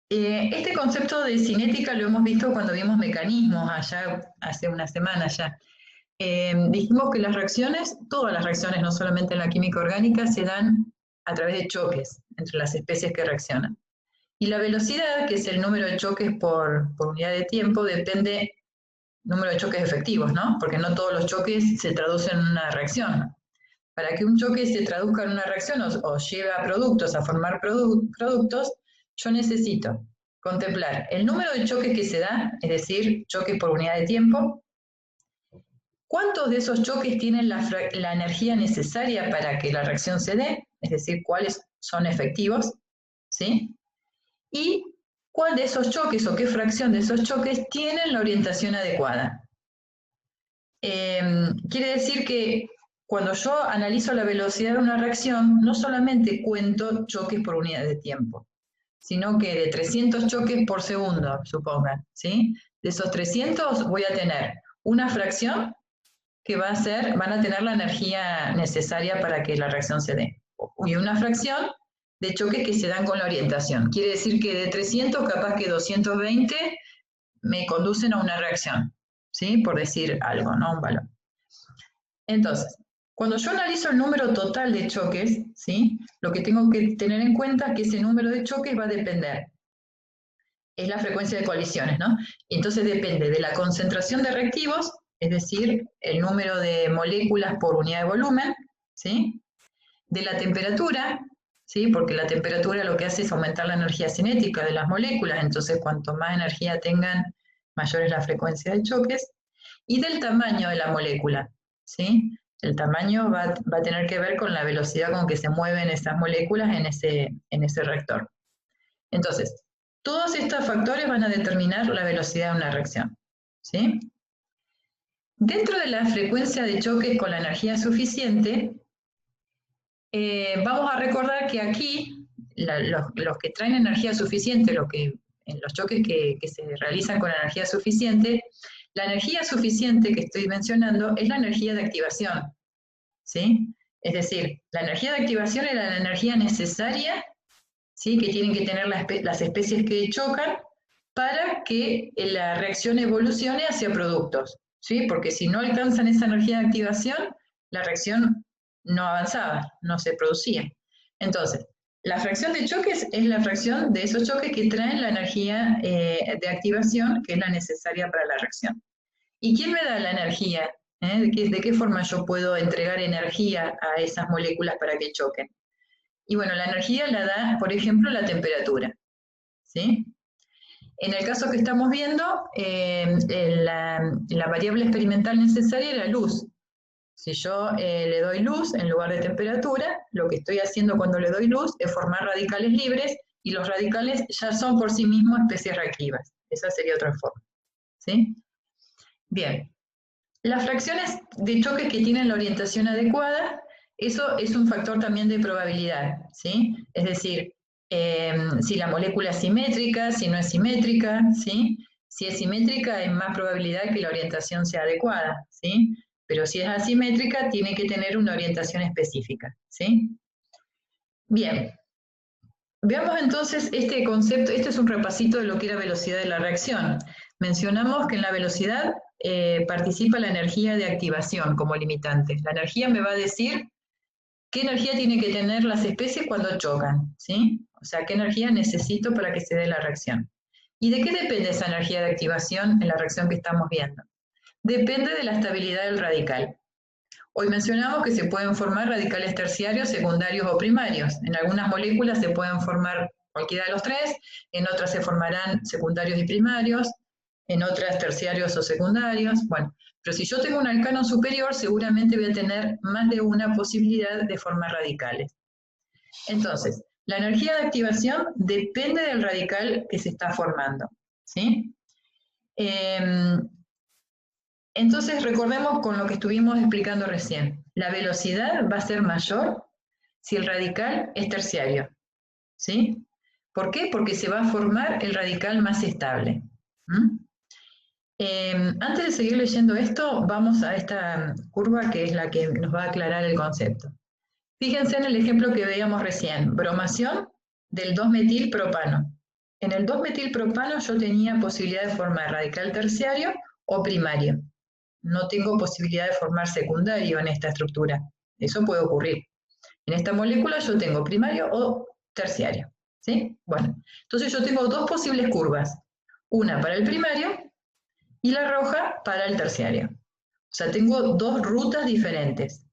este concepto de cinética lo hemos visto cuando vimos mecanismos allá hace una semana ya. Dijimos que las reacciones, todas las reacciones, no solamente en la química orgánica, se dan a través de choques entre las especies que reaccionan. Y la velocidad, que es el número de choques por unidad de tiempo, depende del número de choques efectivos, ¿no? Porque no todos los choques se traducen en una reacción. Para que un choque se traduzca en una reacción o lleve a productos, a formar productos, yo necesito contemplar el número de choques que se da, es decir, choques por unidad de tiempo, cuántos de esos choques tienen la energía necesaria para que la reacción se dé, es decir, cuáles son efectivos, ¿sí? Y cuál de esos choques o qué fracción de esos choques tienen la orientación adecuada. Quiere decir que cuando yo analizo la velocidad de una reacción, no solamente cuento choques por unidad de tiempo, sino que de 300 choques por segundo, supongan, ¿sí? De esos 300 voy a tener una fracción que van a tener la energía necesaria para que la reacción se dé, y una fracción de choques que se dan con la orientación. Quiere decir que de 300, capaz que 220 me conducen a una reacción, ¿sí? Por decir algo, ¿no? Un valor. Entonces, cuando yo analizo el número total de choques, ¿sí?, lo que tengo que tener en cuenta es que ese número de choques va a depender. Es la frecuencia de colisiones, ¿no? Y entonces depende de la concentración de reactivos, es decir, el número de moléculas por unidad de volumen, ¿sí?, de la temperatura, ¿sí?, porque la temperatura lo que hace es aumentar la energía cinética de las moléculas, entonces cuanto más energía tengan, mayor es la frecuencia de choques, y del tamaño de la molécula, ¿sí? El tamaño va a tener que ver con la velocidad con que se mueven esas moléculas en ese reactor. Entonces, todos estos factores van a determinar la velocidad de una reacción, ¿sí? Dentro de la frecuencia de choques con la energía suficiente, vamos a recordar que aquí, los que traen energía suficiente, en los choques que se realizan con energía suficiente, la energía suficiente que estoy mencionando es la energía de activación, ¿sí? Es decir, la energía de activación es la energía necesaria, ¿sí?, que tienen que tener las especies que chocan para que la reacción evolucione hacia productos, ¿sí? Porque si no alcanzan esa energía de activación, la reacción no avanzaba, no se producía. Entonces, la fracción de choques es la fracción de esos choques que traen la energía de activación, que es la necesaria para la reacción. ¿Y quién me da la energía ¿De qué forma yo puedo entregar energía a esas moléculas para que choquen? Y bueno, la energía la da, por ejemplo, la temperatura, ¿sí? En el caso que estamos viendo, la variable experimental necesaria es la luz. Si yo le doy luz en lugar de temperatura, lo que estoy haciendo cuando le doy luz es formar radicales libres, y los radicales ya son por sí mismos especies reactivas. Esa sería otra forma, ¿sí? Bien. Las fracciones de choques que tienen la orientación adecuada, eso es un factor también de probabilidad, ¿sí? Es decir, si la molécula es simétrica, si no es simétrica, ¿sí? Si es simétrica, hay más probabilidad que la orientación sea adecuada, ¿sí? Pero si es asimétrica, tiene que tener una orientación específica, ¿sí? Bien. Veamos entonces este concepto. Este es un repasito de lo que era velocidad de la reacción. Mencionamos que en la velocidad participa la energía de activación como limitante. La energía me va a decir qué energía tiene que tener las especies cuando chocan, ¿sí? O sea, qué energía necesito para que se dé la reacción. ¿Y de qué depende esa energía de activación en la reacción que estamos viendo? Depende de la estabilidad del radical. Hoy mencionamos que se pueden formar radicales terciarios, secundarios o primarios. En algunas moléculas se pueden formar cualquiera de los tres, en otras se formarán secundarios y primarios, en otras terciarios o secundarios. Bueno, pero si yo tengo un alcano superior, seguramente voy a tener más de una posibilidad de formar radicales. Entonces, la energía de activación depende del radical que se está formando, ¿sí? Entonces, recordemos con lo que estuvimos explicando recién. La velocidad va a ser mayor si el radical es terciario, ¿sí? ¿Por qué? Porque se va a formar el radical más estable. Antes de seguir leyendo esto, vamos a esta curva que es la que nos va a aclarar el concepto. Fíjense en el ejemplo que veíamos recién, bromación del 2-metilpropano. En el 2-metilpropano yo tenía posibilidad de formar radical terciario o primario. No tengo posibilidad de formar secundario en esta estructura. Eso puede ocurrir. En esta molécula yo tengo primario o terciario, ¿sí? Bueno, entonces yo tengo dos posibles curvas. Una para el primario y la roja para el terciario. O sea, tengo dos rutas diferentes.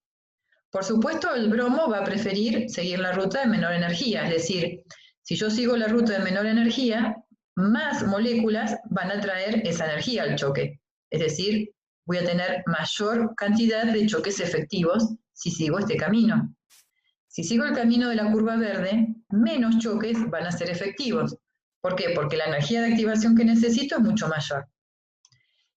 Por supuesto, el bromo va a preferir seguir la ruta de menor energía. Es decir, si yo sigo la ruta de menor energía, más moléculas van a traer esa energía al choque. Es decir, voy a tener mayor cantidad de choques efectivos si sigo este camino. Si sigo el camino de la curva verde, menos choques van a ser efectivos. ¿Por qué? Porque la energía de activación que necesito es mucho mayor.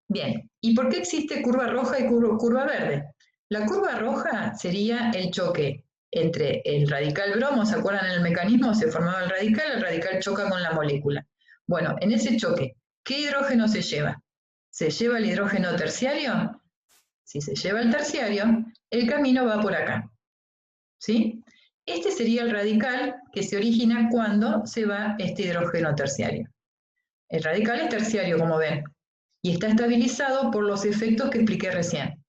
Bien, ¿y por qué existe curva roja y curva verde? La curva roja sería el choque entre el radical bromo, ¿se acuerdan en el mecanismo? Se formaba el radical choca con la molécula. Bueno, en ese choque, ¿qué hidrógeno se lleva? ¿Se lleva el hidrógeno terciario? Si se lleva el terciario, el camino va por acá, ¿sí? Este sería el radical que se origina cuando se va este hidrógeno terciario. El radical es terciario, como ven, y está estabilizado por los efectos que expliqué recién.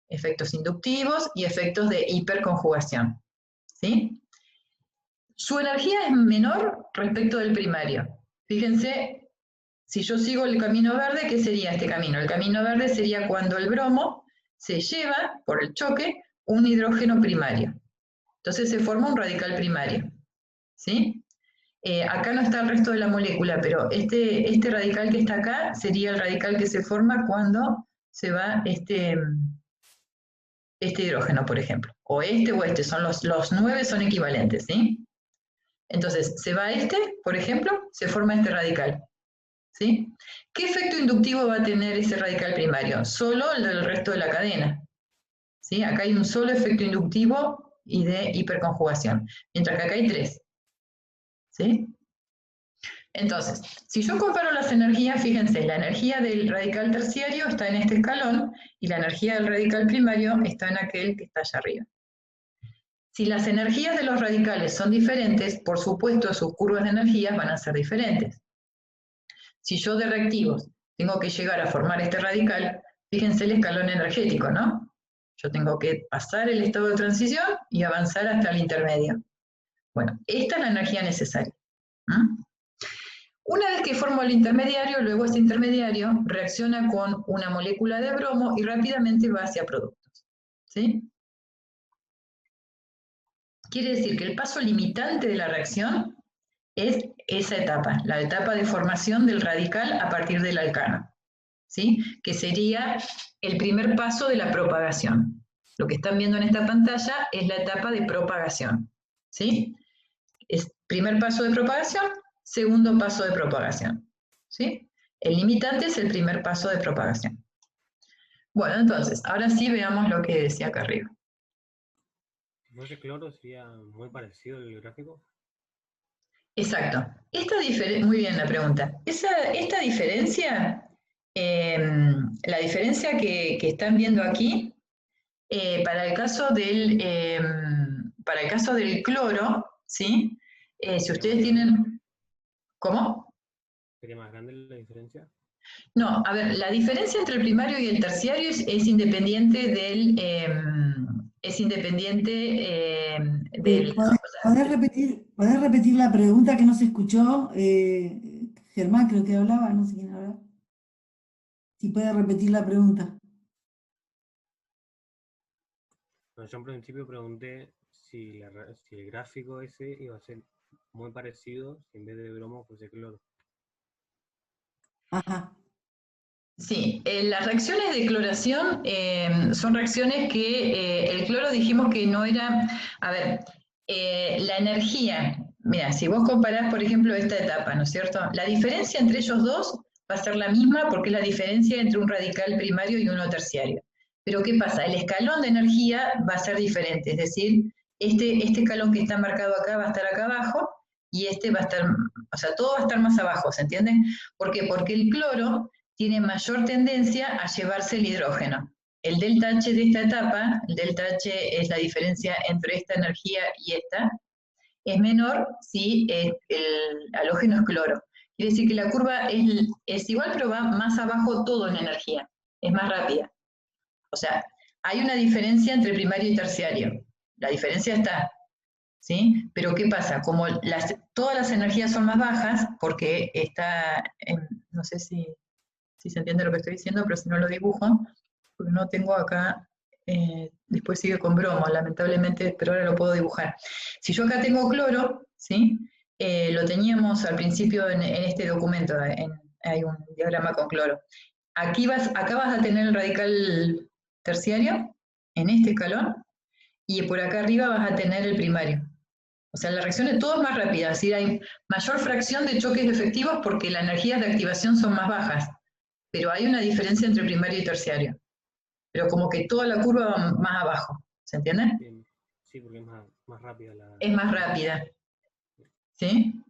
Efectos inductivos y efectos de hiperconjugación, ¿sí? Su energía es menor respecto del primario. Fíjense, si yo sigo el camino verde, ¿qué sería este camino? El camino verde sería cuando el bromo se lleva, por el choque, un hidrógeno primario. Entonces se forma un radical primario, ¿sí? Acá no está el resto de la molécula, pero este radical que está acá sería el radical que se forma cuando se va este hidrógeno, por ejemplo. O este, son los 9 son equivalentes, ¿sí? Entonces, se va por ejemplo, se forma este radical, ¿sí? ¿Qué efecto inductivo va a tener ese radical primario? Solo el del resto de la cadena, ¿sí? Acá hay un solo efecto inductivo y de hiperconjugación, mientras que acá hay 3, ¿sí? Entonces, si yo comparo las energías, fíjense, la energía del radical terciario está en este escalón y la energía del radical primario está en aquel que está allá arriba. Si las energías de los radicales son diferentes, por supuesto sus curvas de energías van a ser diferentes. Si yo de reactivos tengo que llegar a formar este radical, fíjense el escalón energético, ¿no? Yo tengo que pasar el estado de transición y avanzar hasta el intermedio. Bueno, esta es la energía necesaria. Una vez que formo el intermediario, luego este intermediario reacciona con una molécula de bromo y rápidamente va hacia productos. ¿Sí? Quiere decir que el paso limitante de la reacción es esa etapa, la etapa de formación del radical a partir del alcano, ¿sí? Que sería el primer paso de la propagación. Lo que están viendo en esta pantalla es la etapa de propagación, ¿sí? Es primer paso de propagación, segundo paso de propagación, ¿sí? El limitante es el primer paso de propagación. Bueno, entonces, ahora sí veamos lo que decía acá arriba. Si fuese cloro sería muy parecido el gráfico. Exacto. Muy bien la pregunta. Esta diferencia, la diferencia que están viendo aquí, para el caso del cloro, ¿sí? Si ustedes tienen... ¿Cómo? ¿Sería más grande la diferencia? No, a ver, la diferencia entre el primario y el terciario es independiente del... ¿Podés repetir la pregunta que no se escuchó? Germán creo que hablaba, no sé quién hablaba. Si puede repetir la pregunta. Bueno, yo en principio pregunté si el gráfico ese iba a ser muy parecido si en vez de bromo fuese cloro. Ajá. Sí, las reacciones de cloración son reacciones que el cloro dijimos que no era, a ver, la energía, mira, si vos comparás, por ejemplo, esta etapa, ¿no es cierto? La diferencia entre ellos dos va a ser la misma porque es la diferencia entre un radical primario y uno terciario. Pero ¿qué pasa? El escalón de energía va a ser diferente, es decir, este escalón que está marcado acá va a estar acá abajo y este va a estar, o sea, todo va a estar más abajo, ¿se entiende? ¿Por qué? Porque el cloro tiene mayor tendencia a llevarse el hidrógeno. El delta H de esta etapa, el delta H es la diferencia entre esta energía y esta, es menor si el halógeno es cloro. Quiere decir que la curva es igual, pero va más abajo todo en energía, es más rápida. O sea, hay una diferencia entre primario y terciario. La diferencia está, ¿sí? Pero ¿qué pasa? Como todas las energías son más bajas, porque está, no sé si se entiende lo que estoy diciendo, pero si no lo dibujo, porque no tengo acá, después sigue con bromo, lamentablemente, pero ahora lo puedo dibujar. Si yo acá tengo cloro, ¿sí? Lo teníamos al principio en este documento, hay un diagrama con cloro. Acá vas a tener el radical terciario, en este escalón, y por acá arriba vas a tener el primario. O sea, la reacción es todo más rápida, es decir, hay mayor fracción de choques efectivos porque las energías de activación son más bajas, pero hay una diferencia entre primario y terciario. Pero como que toda la curva va más abajo, ¿se entiende? Bien. Sí, porque es más rápida la... Es más rápida, ¿sí?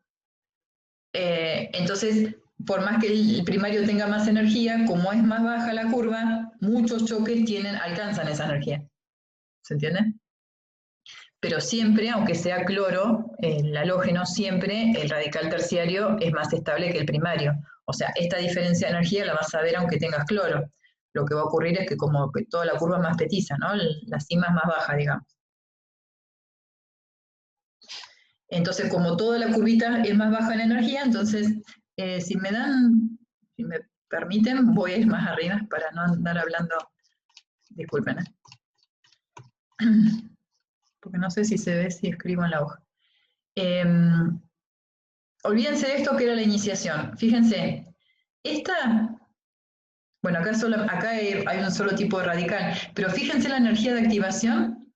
Entonces, por más que el primario tenga más energía, como es más baja la curva, muchos choques alcanzan esa energía, ¿se entiende? Pero siempre, aunque sea cloro, el halógeno, siempre el radical terciario es más estable que el primario. O sea, esta diferencia de energía la vas a ver aunque tengas cloro. Lo que va a ocurrir es que como que toda la curva es más petiza, ¿no? La cima es más baja, digamos. Entonces, como toda la curvita es más baja en energía, entonces, si me permiten, voy a ir más arriba para no andar hablando. Disculpen, porque no sé si se ve si escribo en la hoja. Olvídense de esto que era la iniciación. Fíjense, bueno, acá hay un solo tipo de radical, pero fíjense la energía de activación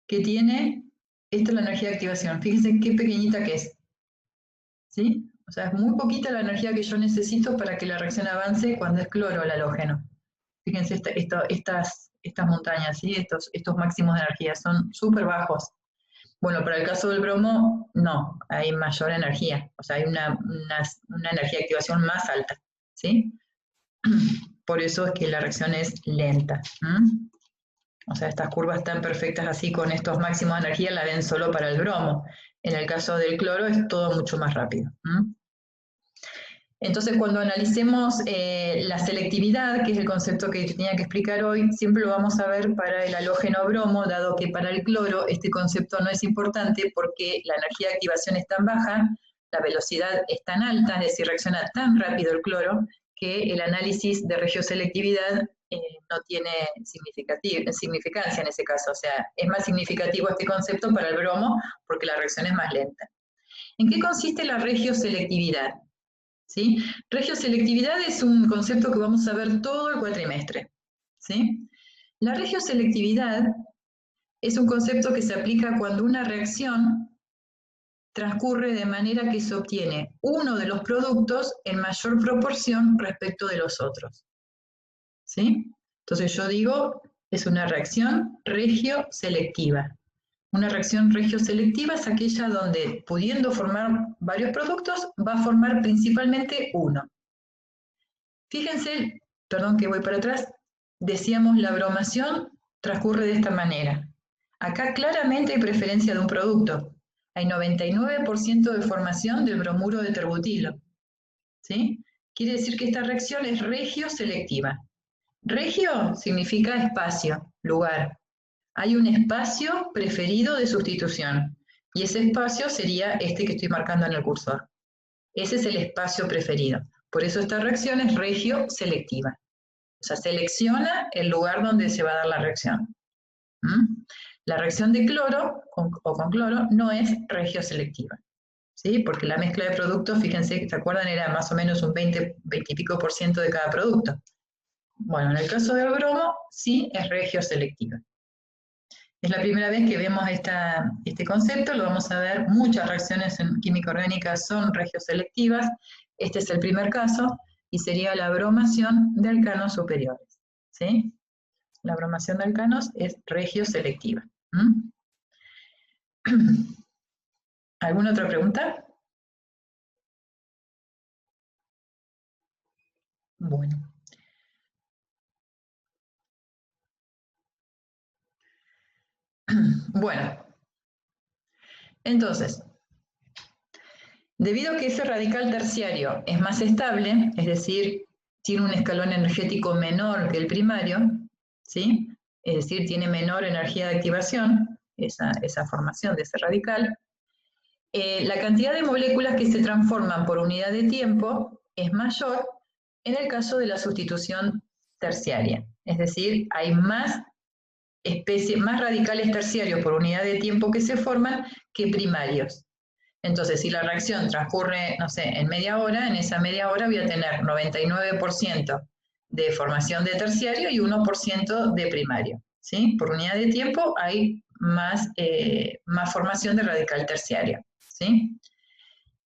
que tiene, esta es la energía de activación, fíjense qué pequeñita que es, ¿sí? O sea, es muy poquita la energía que yo necesito para que la reacción avance cuando es cloro el halógeno. Fíjense estas montañas, ¿sí? Estos máximos de energía, son súper bajos. Bueno, para el caso del bromo, no, hay mayor energía, o sea, hay una energía de activación más alta, ¿sí? Por eso es que la reacción es lenta. O sea, estas curvas están perfectas así con estos máximos de energía, la ven solo para el bromo. En el caso del cloro es todo mucho más rápido. Entonces, cuando analicemos la selectividad, que es el concepto que tenía que explicar hoy, siempre lo vamos a ver para el halógeno bromo, dado que para el cloro este concepto no es importante porque la energía de activación es tan baja, la velocidad es tan alta, es decir, reacciona tan rápido el cloro, que el análisis de regioselectividad no tiene significancia en ese caso. O sea, es más significativo este concepto para el bromo porque la reacción es más lenta. ¿En qué consiste la regioselectividad? ¿Sí? Regioselectividad es un concepto que vamos a ver todo el cuatrimestre. ¿Sí? La regioselectividad es un concepto que se aplica cuando una reacción transcurre de manera que se obtiene uno de los productos en mayor proporción respecto de los otros. ¿Sí? Entonces yo digo, es una reacción regioselectiva. Una reacción regioselectiva es aquella donde, pudiendo formar varios productos, va a formar principalmente uno. Fíjense, perdón que voy para atrás, decíamos la bromación transcurre de esta manera. Acá claramente hay preferencia de un producto. Hay 99% de formación del bromuro de terbutilo. ¿Sí? Quiere decir que esta reacción es regioselectiva. Regio significa espacio, lugar. Hay un espacio preferido de sustitución. Y ese espacio sería este que estoy marcando en el cursor. Ese es el espacio preferido. Por eso esta reacción es regioselectiva. O sea, selecciona el lugar donde se va a dar la reacción. La reacción de cloro o con cloro no es regioselectiva, ¿sí? Porque la mezcla de productos, fíjense, ¿se acuerdan? Era más o menos un 20 y pico por ciento de cada producto. Bueno, en el caso del bromo, sí es regioselectiva. Es la primera vez que vemos este concepto, lo vamos a ver, muchas reacciones en química orgánica son regioselectivas, este es el primer caso, y sería la bromación de alcanos superiores, ¿sí? La bromación de alcanos es regioselectiva. ¿Alguna otra pregunta? Bueno. Bueno. Entonces, debido a que ese radical terciario es más estable, es decir, tiene un escalón energético menor que el primario, ¿sí? Es decir, tiene menor energía de activación, esa formación de ese radical, la cantidad de moléculas que se transforman por unidad de tiempo es mayor en el caso de la sustitución terciaria. Es decir, hay más radicales terciarios por unidad de tiempo que se forman que primarios. Entonces, si la reacción transcurre, no sé, en media hora, en esa media hora voy a tener 99% de formación de terciario y 1% de primario, ¿sí? Por unidad de tiempo hay más formación de radical terciario, ¿sí?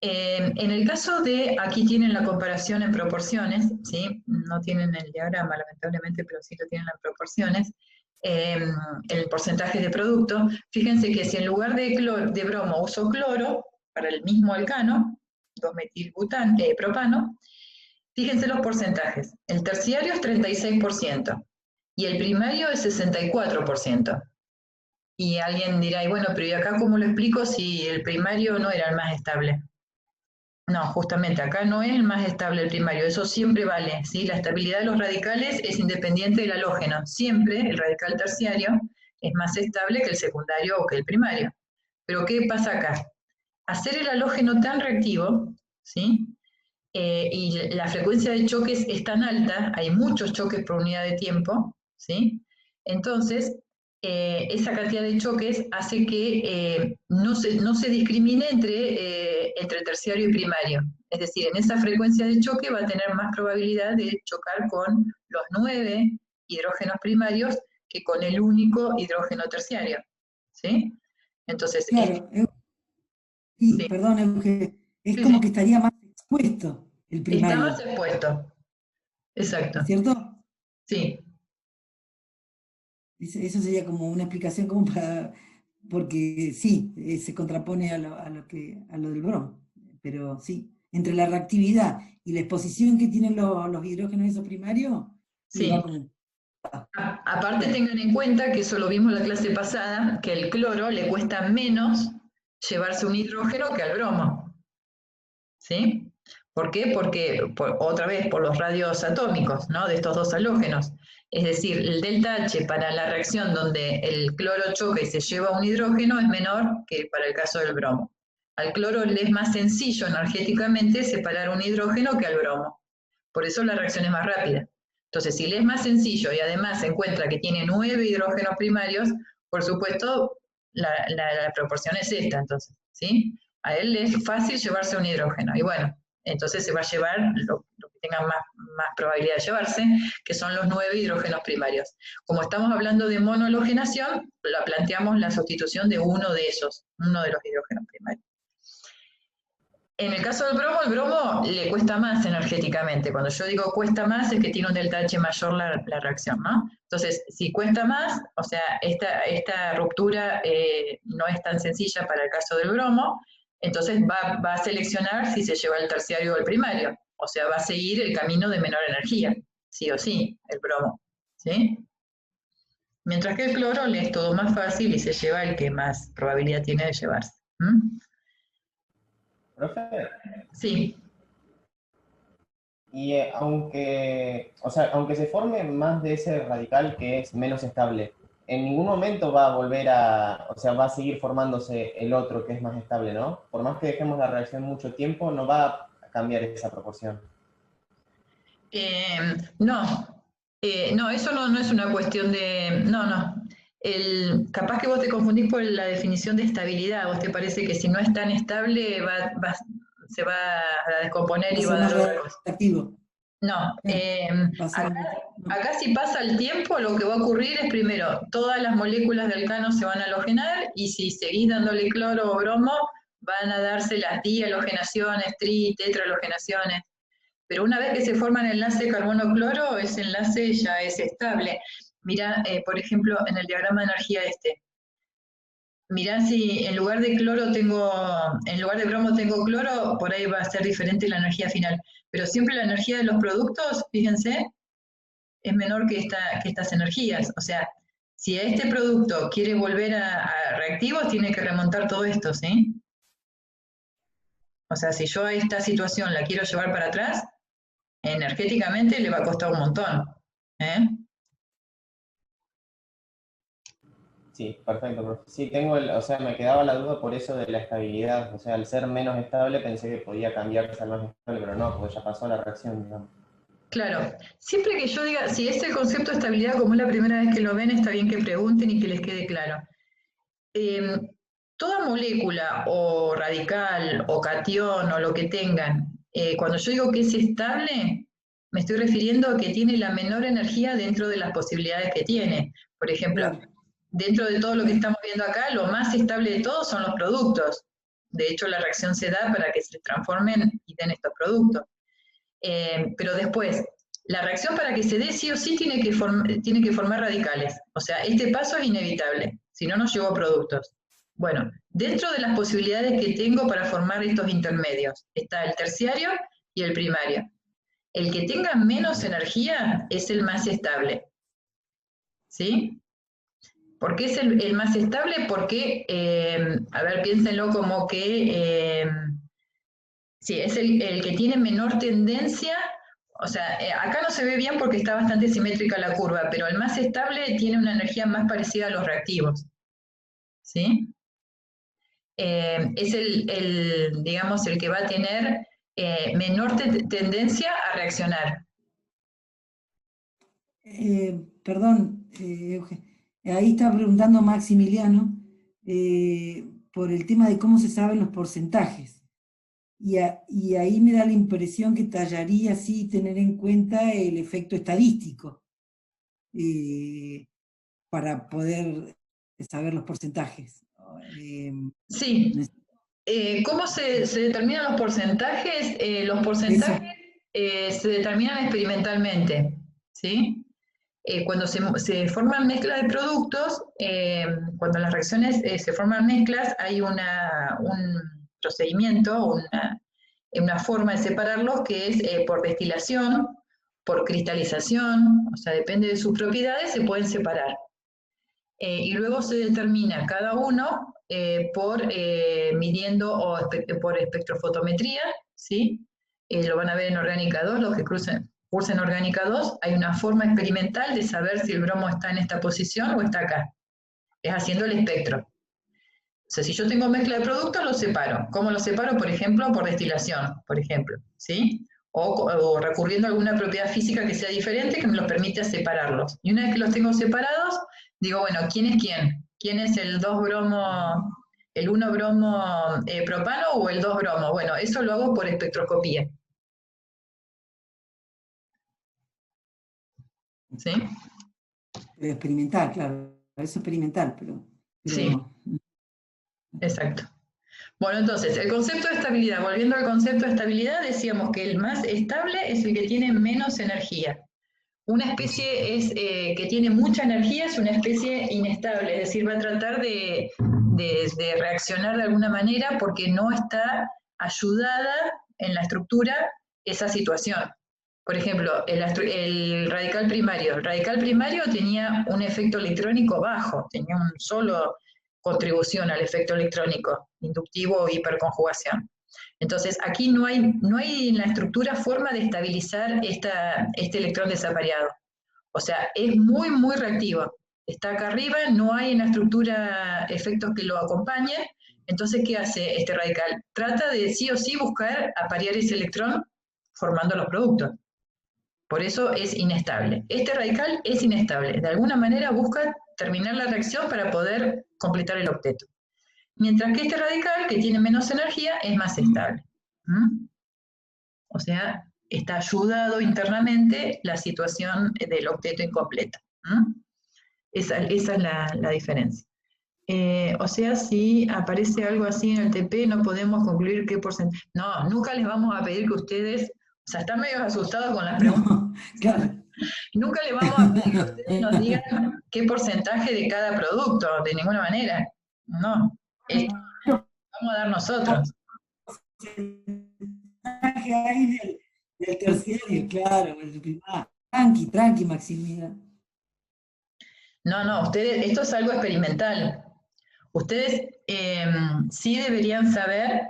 En el caso de, aquí tienen la comparación en proporciones, ¿sí? No tienen el diagrama, lamentablemente, pero sí lo tienen en proporciones, el porcentaje de producto. Fíjense que si en lugar de bromo uso cloro, para el mismo alcano, 2-metilbutano, fíjense los porcentajes. El terciario es 36% y el primario es 64%. Y alguien dirá, y bueno, pero ¿y acá cómo lo explico si el primario no era el más estable? No, justamente acá no es el más estable el primario, eso siempre vale, ¿sí? La estabilidad de los radicales es independiente del halógeno. Siempre el radical terciario es más estable que el secundario o que el primario. Pero ¿qué pasa acá? Hacer el halógeno tan reactivo, ¿sí? Y la frecuencia de choques es tan alta, hay muchos choques por unidad de tiempo, ¿sí? Entonces, esa cantidad de choques hace que no se discrimine entre terciario y primario. Es decir, en esa frecuencia de choque va a tener más probabilidad de chocar con los 9 hidrógenos primarios que con el único hidrógeno terciario, ¿sí? Entonces, claro, sí, perdón, Euge, es como que estaría más expuesto el primario. Está más expuesto, exacto. ¿Es cierto? Sí. Eso sería como una explicación como para, porque sí, se contrapone a lo del bromo, pero sí, entre la reactividad y la exposición que tienen los hidrógenos esos primarios, sí. Va como... Aparte tengan en cuenta que eso lo vimos en la clase pasada, que el cloro le cuesta menos llevarse un hidrógeno que al bromo. ¿Sí? ¿Por qué? Porque, otra vez, por los radios atómicos, ¿no? De estos dos halógenos. Es decir, el delta H para la reacción donde el cloro choca y se lleva un hidrógeno es menor que para el caso del bromo. Al cloro le es más sencillo energéticamente separar un hidrógeno que al bromo. Por eso la reacción es más rápida. Entonces, si le es más sencillo y además se encuentra que tiene 9 hidrógenos primarios, por supuesto, la proporción es esta, entonces, ¿sí? A él le es fácil llevarse un hidrógeno. Y bueno, entonces se va a llevar lo que tenga más probabilidad de llevarse, que son los 9 hidrógenos primarios. Como estamos hablando de monohalogenación, planteamos la sustitución de uno de esos, uno de los hidrógenos primarios. En el caso del bromo, el bromo le cuesta más energéticamente. Cuando yo digo cuesta más, es que tiene un delta H mayor la reacción, ¿no? Entonces, si cuesta más, o sea, esta ruptura no es tan sencilla para el caso del bromo, entonces va a seleccionar si se lleva el terciario o el primario. O sea, va a seguir el camino de menor energía, sí o sí, el bromo, ¿sí? Mientras que el cloro le es todo más fácil y se lleva el que más probabilidad tiene de llevarse. ¿Profe? Sí. Y aunque se forme más de ese radical que es menos estable, en ningún momento va a volver va a seguir formándose el otro que es más estable, ¿no? Por más que dejemos la reacción mucho tiempo, no va a cambiar esa proporción. No, eso no es una cuestión de... No. Capaz que vos te confundís por la definición de estabilidad. Vos te parece que si no es tan estable se va a descomponer y va a dar otra cosa. No, acá si pasa el tiempo, lo que va a ocurrir es primero, todas las moléculas de alcano se van a halogenar y si seguís dándole cloro o bromo, van a darse las dihalogenaciones, tetrahalogenaciones. Pero una vez que se forma el enlace carbono-cloro, ese enlace ya es estable. Mirá, por ejemplo, en el diagrama de energía mirá si en lugar de bromo tengo cloro, por ahí va a ser diferente la energía final. Pero siempre la energía de los productos, fíjense, es menor que estas energías. O sea, si a este producto quiere volver a reactivos, tiene que remontar todo esto, ¿sí? O sea, si yo a esta situación la quiero llevar para atrás, energéticamente le va a costar un montón. Sí, perfecto, profe. Sí, me quedaba la duda por eso de la estabilidad. O sea, al ser menos estable pensé que podía cambiar a ser más estable, pero no, porque ya pasó la reacción, digamos. Claro, siempre que yo diga, si es el concepto de estabilidad, como es la primera vez que lo ven, está bien que pregunten y que les quede claro. Toda molécula o radical o catión o lo que tengan, cuando yo digo que es estable, me estoy refiriendo a que tiene la menor energía dentro de las posibilidades que tiene. Por ejemplo, dentro de todo lo que estamos viendo acá, lo más estable de todo son los productos. De hecho, la reacción se da para que se transformen y den estos productos. Pero después, la reacción para que se dé sí o sí tiene que formar radicales. O sea, este paso es inevitable, si no, no llevo productos. Bueno, dentro de las posibilidades que tengo para formar estos intermedios, está el terciario y el primario. El que tenga menos energía es el más estable. ¿Sí? ¿Por qué es el más estable? Porque, a ver, piénsenlo como que, sí, es el que tiene menor tendencia. O sea, acá no se ve bien porque está bastante simétrica la curva, pero el más estable tiene una energía más parecida a los reactivos. ¿Sí? Es digamos, el que va a tener menor tendencia a reaccionar. Perdón, ahí está preguntando Maximiliano por el tema de cómo se saben los porcentajes. Y ahí me da la impresión que tallaría sí tener en cuenta el efecto estadístico para poder saber los porcentajes. Sí. ¿Cómo se determinan los porcentajes? Los porcentajes se determinan experimentalmente, ¿sí? Cuando se forman mezclas de productos, cuando las reacciones se forman mezclas, hay un procedimiento, una forma de separarlos que es por destilación, por cristalización, o sea, depende de sus propiedades, se pueden separar. Y luego se determina cada uno midiendo o por espectrofotometría, ¿sí? Lo van a ver en Orgánica 2, los que cursen Orgánica 2, hay una forma experimental de saber si el bromo está en esta posición o está acá. Es haciendo el espectro. O sea, si yo tengo mezcla de productos, los separo. ¿Cómo los separo? Por ejemplo, por destilación, por ejemplo, ¿sí? O recurriendo a alguna propiedad física que sea diferente que me los permita separarlos. Y una vez que los tengo separados, digo, bueno, ¿quién es quién? ¿Quién es el 2-bromo, el 1-bromo propano o el 2-bromo? Bueno, eso lo hago por espectroscopía. ¿Sí? Experimental, claro. Es experimental, pero sí, exacto. Bueno, entonces, el concepto de estabilidad, volviendo al concepto de estabilidad, decíamos que el más estable es el que tiene menos energía. Una especie que tiene mucha energía es una especie inestable, es decir, va a tratar de reaccionar de alguna manera porque no está ayudada en la estructura esa situación. Por ejemplo, el radical primario. El radical primario tenía un efecto electrónico bajo, tenía un solo contribución al efecto electrónico, inductivo o hiperconjugación. Entonces, aquí no hay en la estructura forma de estabilizar este electrón desapareado. O sea, es muy, muy reactivo. Está acá arriba, no hay en la estructura efectos que lo acompañen. Entonces, ¿qué hace este radical? Trata de sí o sí buscar aparear ese electrón formando los productos. Por eso es inestable. Este radical es inestable. De alguna manera busca terminar la reacción para poder completar el octeto. Mientras que este radical, que tiene menos energía, es más estable. O sea, está ayudado internamente la situación del octeto incompleto. Esa es la diferencia. O sea, si aparece algo así en el TP, no podemos concluir qué porcentaje. No, nunca les vamos a pedir que ustedes, o sea, están medio asustados con las preguntas. No, claro. Nunca les vamos a pedir que ustedes nos digan qué porcentaje de cada producto, de ninguna manera. No, vamos a dar nosotros. Hay del terciario, claro, el primario. Tranqui, Maximiliano. No, ustedes, esto es algo experimental. Ustedes sí deberían saber,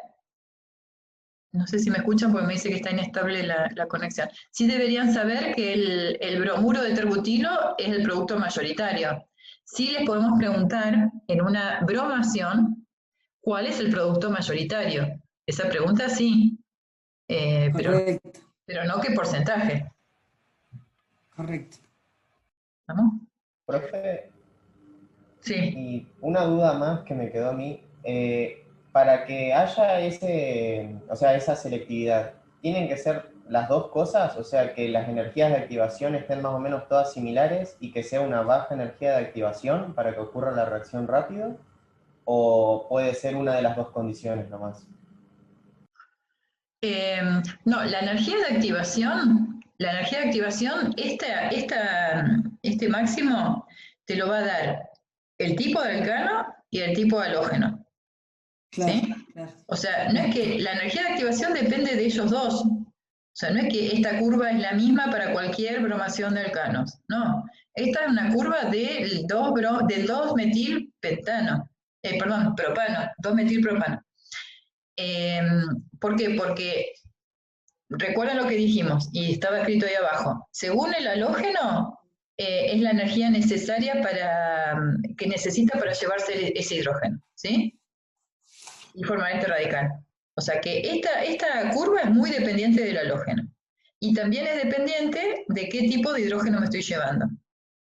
no sé si me escuchan porque me dice que está inestable la conexión, sí deberían saber que el bromuro de terbutilo es el producto mayoritario. Sí les podemos preguntar en una bromación cuál es el producto mayoritario. Esa pregunta sí, pero no qué porcentaje. Correcto. ¿Vamos? Profe, sí. Y una duda más que me quedó a mí, para que haya esa selectividad, ¿tienen que ser las dos cosas? O sea, que las energías de activación estén más o menos todas similares y que sea una baja energía de activación para que ocurra la reacción rápido, ¿o puede ser una de las dos condiciones nomás? No, la energía de activación, este máximo te lo va a dar el tipo de alcano y el tipo de halógeno. Claro, ¿sí? Claro. O sea, no es que la energía de activación depende de ellos dos. O sea, no es que esta curva es la misma para cualquier bromación de alcanos. No, esta es una curva del 2-metilpentano. Propano, 2-metilpropano. ¿Por qué? Porque recuerden lo que dijimos, y estaba escrito ahí abajo. Según el halógeno, es la energía necesaria que necesita para llevarse ese hidrógeno, ¿sí? Y formar este radical. O sea que esta curva es muy dependiente del halógeno. Y también es dependiente de qué tipo de hidrógeno me estoy llevando.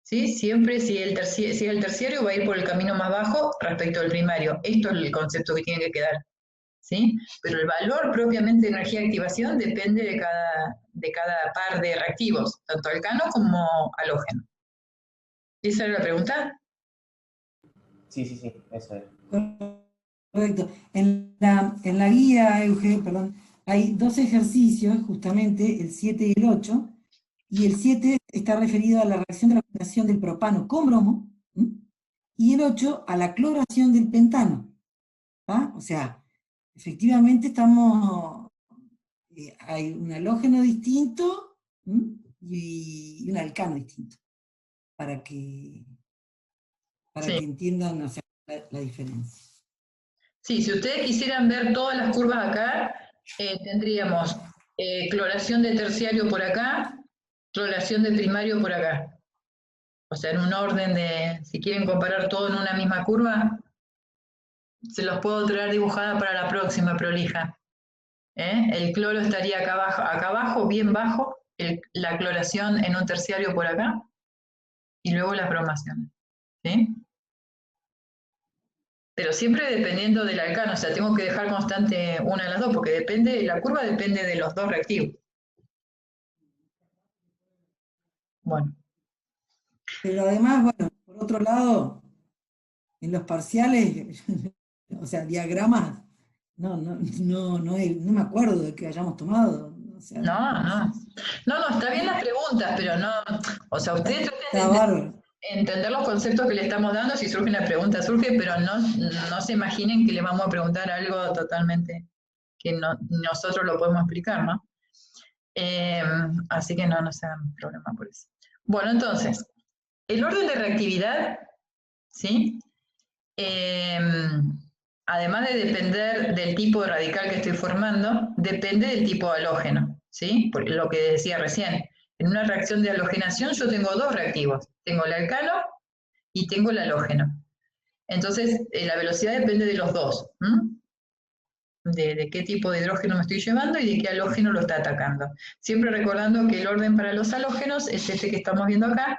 ¿Sí? Siempre si es el terciario va a ir por el camino más bajo respecto al primario. Esto es el concepto que tiene que quedar. ¿Sí? Pero el valor propiamente de energía de activación depende de cada par de reactivos, tanto alcano como halógeno. ¿Esa era la pregunta? Sí, eso es. Correcto. En la guía, Euge, perdón, hay dos ejercicios, justamente, el 7 y el 8, y el 7 está referido a la reacción de la combinación del propano con bromo, y el 8 a la cloración del pentano. O sea, efectivamente hay un halógeno distinto y un alcano distinto, para que entiendan, o sea, la diferencia. Sí, si ustedes quisieran ver todas las curvas acá, tendríamos cloración de terciario por acá, cloración de primario por acá. O sea, en un orden de, si quieren comparar todo en una misma curva, se los puedo traer dibujada para la próxima prolija. El cloro estaría acá abajo, bien bajo, la cloración en un terciario por acá, y luego las bromaciones, ¿sí? Pero siempre dependiendo del alcano, o sea, tengo que dejar constante una de las dos, porque la curva depende de los dos reactivos. Bueno. Pero además, bueno, por otro lado, en los parciales, o sea, diagramas, no me acuerdo de que hayamos tomado. O sea, no, está bien las preguntas, pero no, o sea, ustedes traten de entender los conceptos que le estamos dando, si surge una pregunta, surge, pero no se imaginen que le vamos a preguntar algo totalmente que nosotros lo podemos explicar, ¿no? Así que no se hagan problema por eso. Bueno, entonces, el orden de reactividad, ¿sí? Además de depender del tipo de radical que estoy formando, depende del tipo de halógeno, ¿sí? Por lo que decía recién. En una reacción de halogenación yo tengo dos reactivos. Tengo el alcano y tengo el halógeno. Entonces, la velocidad depende de los dos. De qué tipo de hidrógeno me estoy llevando y de qué halógeno lo está atacando. Siempre recordando que el orden para los halógenos es este que estamos viendo acá,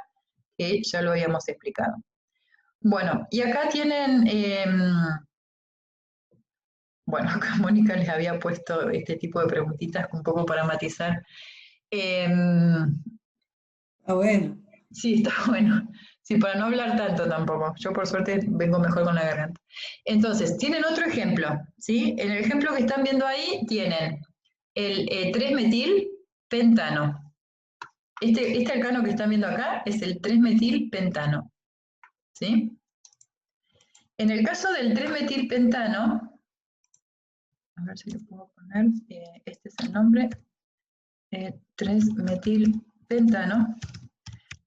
que ya lo habíamos explicado. Bueno, y acá tienen... bueno, acá Mónica les había puesto este tipo de preguntitas un poco para matizar. Está bueno. Sí, está bueno. Sí, para no hablar tanto tampoco. Yo por suerte vengo mejor con la garganta. Entonces, tienen otro ejemplo, ¿sí? En el ejemplo que están viendo ahí tienen el 3-metilpentano. Este alcano que están viendo acá es el 3-metilpentano, ¿sí? En el caso del 3-metilpentano, a ver si lo puedo poner, este es el nombre, 3-metilpentano.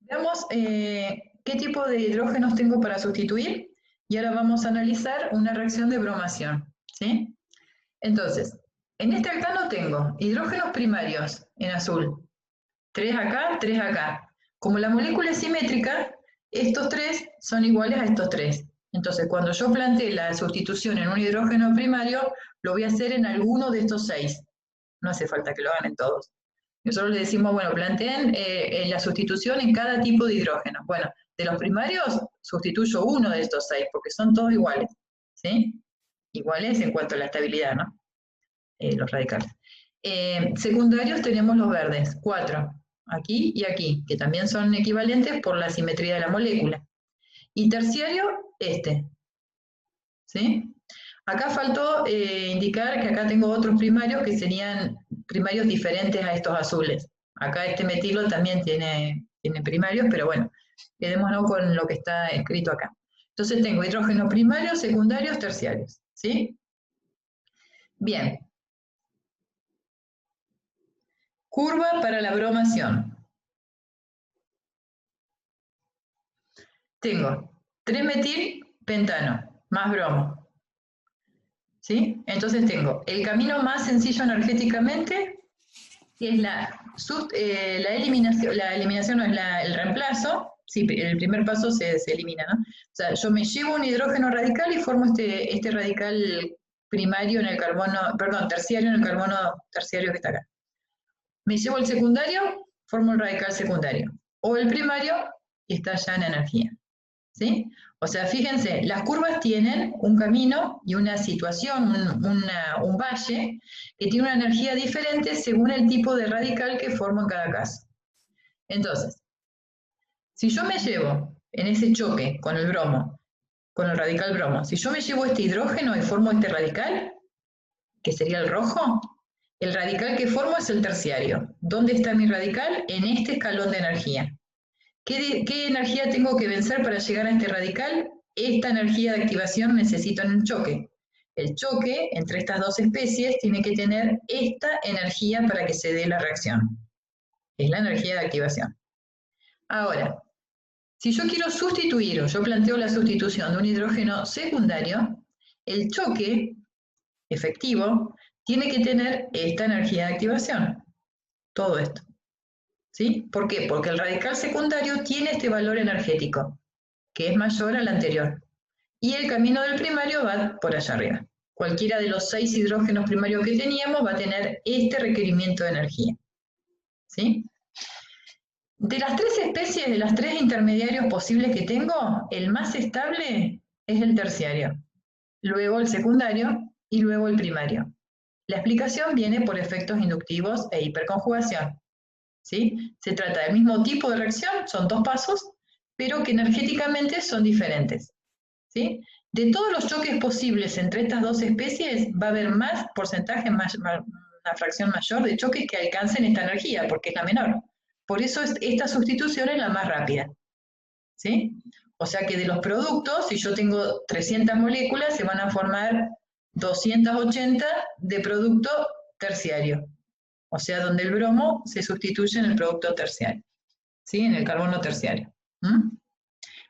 Veamos qué tipo de hidrógenos tengo para sustituir y ahora vamos a analizar una reacción de bromación, ¿sí? Entonces, en este alcano tengo hidrógenos primarios en azul, 3 acá, 3 acá. Como la molécula es simétrica, estos 3 son iguales a estos 3. Entonces, cuando yo plantee la sustitución en un hidrógeno primario, lo voy a hacer en alguno de estos 6. No hace falta que lo hagan en todos. Nosotros le decimos, bueno, planteen la sustitución en cada tipo de hidrógeno. Bueno, de los primarios sustituyo uno de estos 6, porque son todos iguales, ¿sí? Iguales en cuanto a la estabilidad, ¿no? Los radicales. Secundarios tenemos los verdes, 4, aquí y aquí, que también son equivalentes por la simetría de la molécula. Y terciario, ¿sí? Acá faltó indicar que acá tengo otros primarios que serían primarios diferentes a estos azules. Acá este metilo también tiene primarios, pero bueno, quedémonos con lo que está escrito acá. Entonces tengo hidrógenos primarios, secundarios, terciarios, ¿sí? Bien. Curva para la bromación. Tengo 3-metilpentano más bromo. ¿Sí? Entonces tengo el camino más sencillo energéticamente, que es la eliminación no es el reemplazo. Sí, el primer paso se elimina, ¿no? O sea, yo me llevo un hidrógeno radical y formo este radical primario en el carbono, perdón, terciario en el carbono terciario que está acá. Me llevo el secundario, formo el radical secundario. O el primario, y está ya en energía. ¿Sí? O sea, fíjense, las curvas tienen un camino y una situación, un valle, que tiene una energía diferente según el tipo de radical que formo en cada caso. Entonces, si yo me llevo en ese choque con el bromo, con el radical bromo, si yo me llevo este hidrógeno y formo este radical, que sería el rojo, el radical que formo es el terciario. ¿Dónde está mi radical? En este escalón de energía. ¿Qué energía tengo que vencer para llegar a este radical? Esta energía de activación necesito en un choque. El choque entre estas dos especies tiene que tener esta energía para que se dé la reacción. Es la energía de activación. Ahora, si yo quiero sustituir, o yo planteo la sustitución de un hidrógeno secundario, el choque efectivo tiene que tener esta energía de activación. Todo esto. ¿Sí? ¿Por qué? Porque el radical secundario tiene este valor energético, que es mayor al anterior. y el camino del primario va por allá arriba. Cualquiera de los 6 hidrógenos primarios que teníamos va a tener este requerimiento de energía. ¿Sí? De las 3 especies, de las 3 intermediarios posibles que tengo, el más estable es el terciario, luego el secundario y luego el primario. La explicación viene por efectos inductivos e hiperconjugación. ¿Sí? Se trata del mismo tipo de reacción, son 2 pasos, pero que energéticamente son diferentes. ¿Sí? De todos los choques posibles entre estas 2 especies, va a haber más porcentaje, una fracción mayor de choques que alcancen esta energía, porque es la menor. Por eso esta sustitución es la más rápida. ¿Sí? O sea que de los productos, si yo tengo 300 moléculas, se van a formar 280 de producto terciario. O sea, donde el bromo se sustituye en el producto terciario. ¿Sí? En el carbono terciario.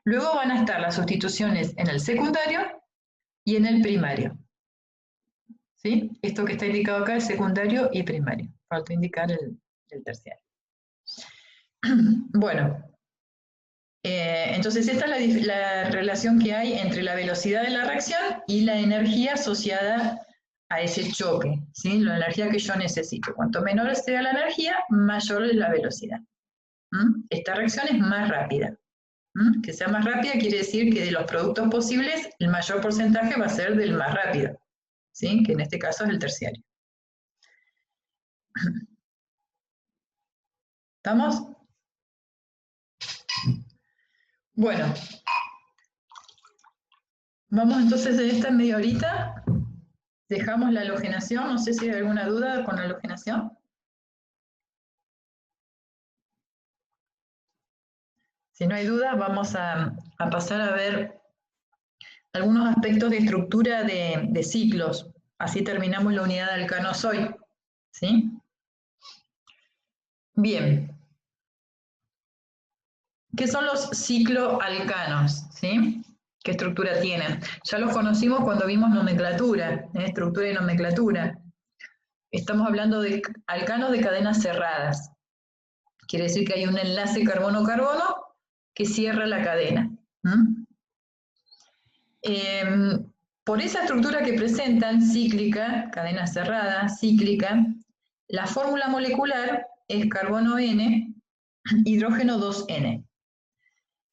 Luego van a estar las sustituciones en el secundario y en el primario. ¿Sí? Esto que está indicado acá es secundario y primario. Falta indicar el terciario. Bueno, entonces esta es la relación que hay entre la velocidad de la reacción y la energía asociada a ese choque, ¿sí? La energía que yo necesito. Cuanto menor sea la energía, mayor es la velocidad. Esta reacción es más rápida. Que sea más rápida quiere decir que de los productos posibles, el mayor porcentaje va a ser del más rápido, ¿sí? Que en este caso es el terciario. ¿Estamos? Bueno, vamos entonces de esta media horita, dejamos la halogenación, no sé si hay alguna duda con la halogenación. Si no hay duda, vamos a pasar a ver algunos aspectos de estructura de ciclos, así terminamos la unidad de alcanos hoy, ¿sí? Bien. ¿Qué son los cicloalcanos? ¿Sí? ¿Qué estructura tienen? Ya los conocimos cuando vimos nomenclatura, estructura y nomenclatura. Estamos hablando de alcanos de cadenas cerradas. Quiere decir que hay un enlace carbono-carbono que cierra la cadena. Por esa estructura que presentan, cíclica, cadena cerrada, cíclica, la fórmula molecular es carbono N, hidrógeno 2N.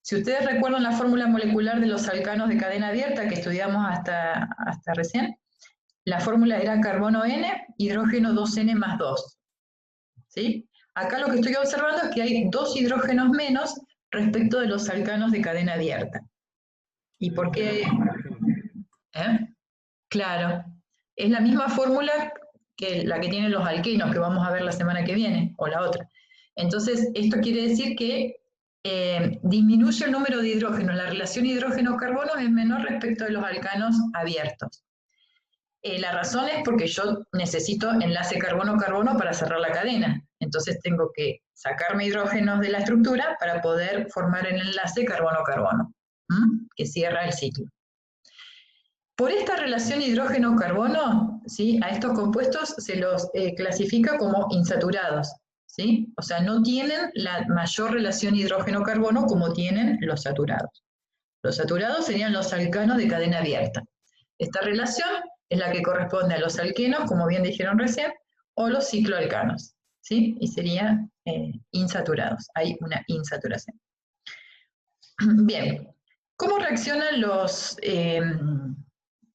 Si ustedes recuerdan la fórmula molecular de los alcanos de cadena abierta que estudiamos hasta recién, la fórmula era carbono N, hidrógeno 2N más 2. ¿Sí? Acá lo que estoy observando es que hay 2 hidrógenos menos respecto de los alcanos de cadena abierta. ¿Y por qué? Claro, es la misma fórmula que la que tienen los alquenos, que vamos a ver la semana que viene, o la otra. Entonces, esto quiere decir que disminuye el número de hidrógenos, la relación hidrógeno-carbono es menor respecto de los alcanos abiertos. La razón es porque yo necesito enlace carbono-carbono para cerrar la cadena, entonces tengo que sacarme hidrógenos de la estructura para poder formar el enlace carbono-carbono, que cierra el ciclo. Por esta relación hidrógeno-carbono, ¿sí? A estos compuestos se los clasifica como insaturados. ¿Sí? O sea, no tienen la mayor relación hidrógeno-carbono como tienen los saturados. Los saturados serían los alcanos de cadena abierta. Esta relación es la que corresponde a los alquenos, como bien dijeron recién, o los cicloalcanos, ¿sí? Y serían insaturados. Hay una insaturación. Bien, ¿cómo reaccionan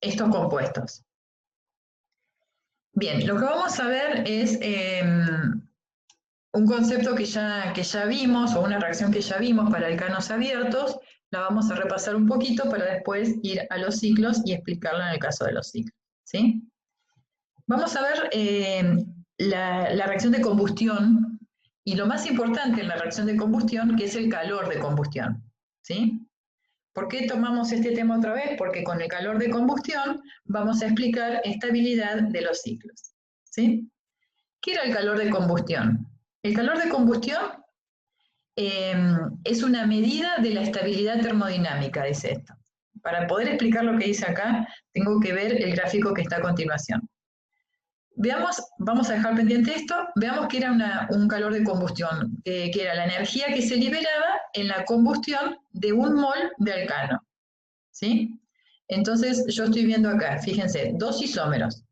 estos compuestos? Bien, lo que vamos a ver es un concepto que ya vimos, o una reacción que ya vimos para alcanos abiertos, la vamos a repasar un poquito para después ir a los ciclos y explicarla en el caso de los ciclos. ¿Sí? Vamos a ver la reacción de combustión, y lo más importante en la reacción de combustión, que es el calor de combustión. ¿Sí? ¿Por qué tomamos este tema otra vez? Porque con el calor de combustión vamos a explicar estabilidad de los ciclos. ¿Sí? ¿Qué era el calor de combustión? El calor de combustión es una medida de la estabilidad termodinámica, dice esto. Para poder explicar lo que dice acá, tengo que ver el gráfico que está a continuación. Veamos, vamos a dejar pendiente esto, veamos que era un calor de combustión, que era la energía que se liberaba en la combustión de 1 mol de alcano. ¿Sí? Entonces yo estoy viendo acá, fíjense, dos isómeros.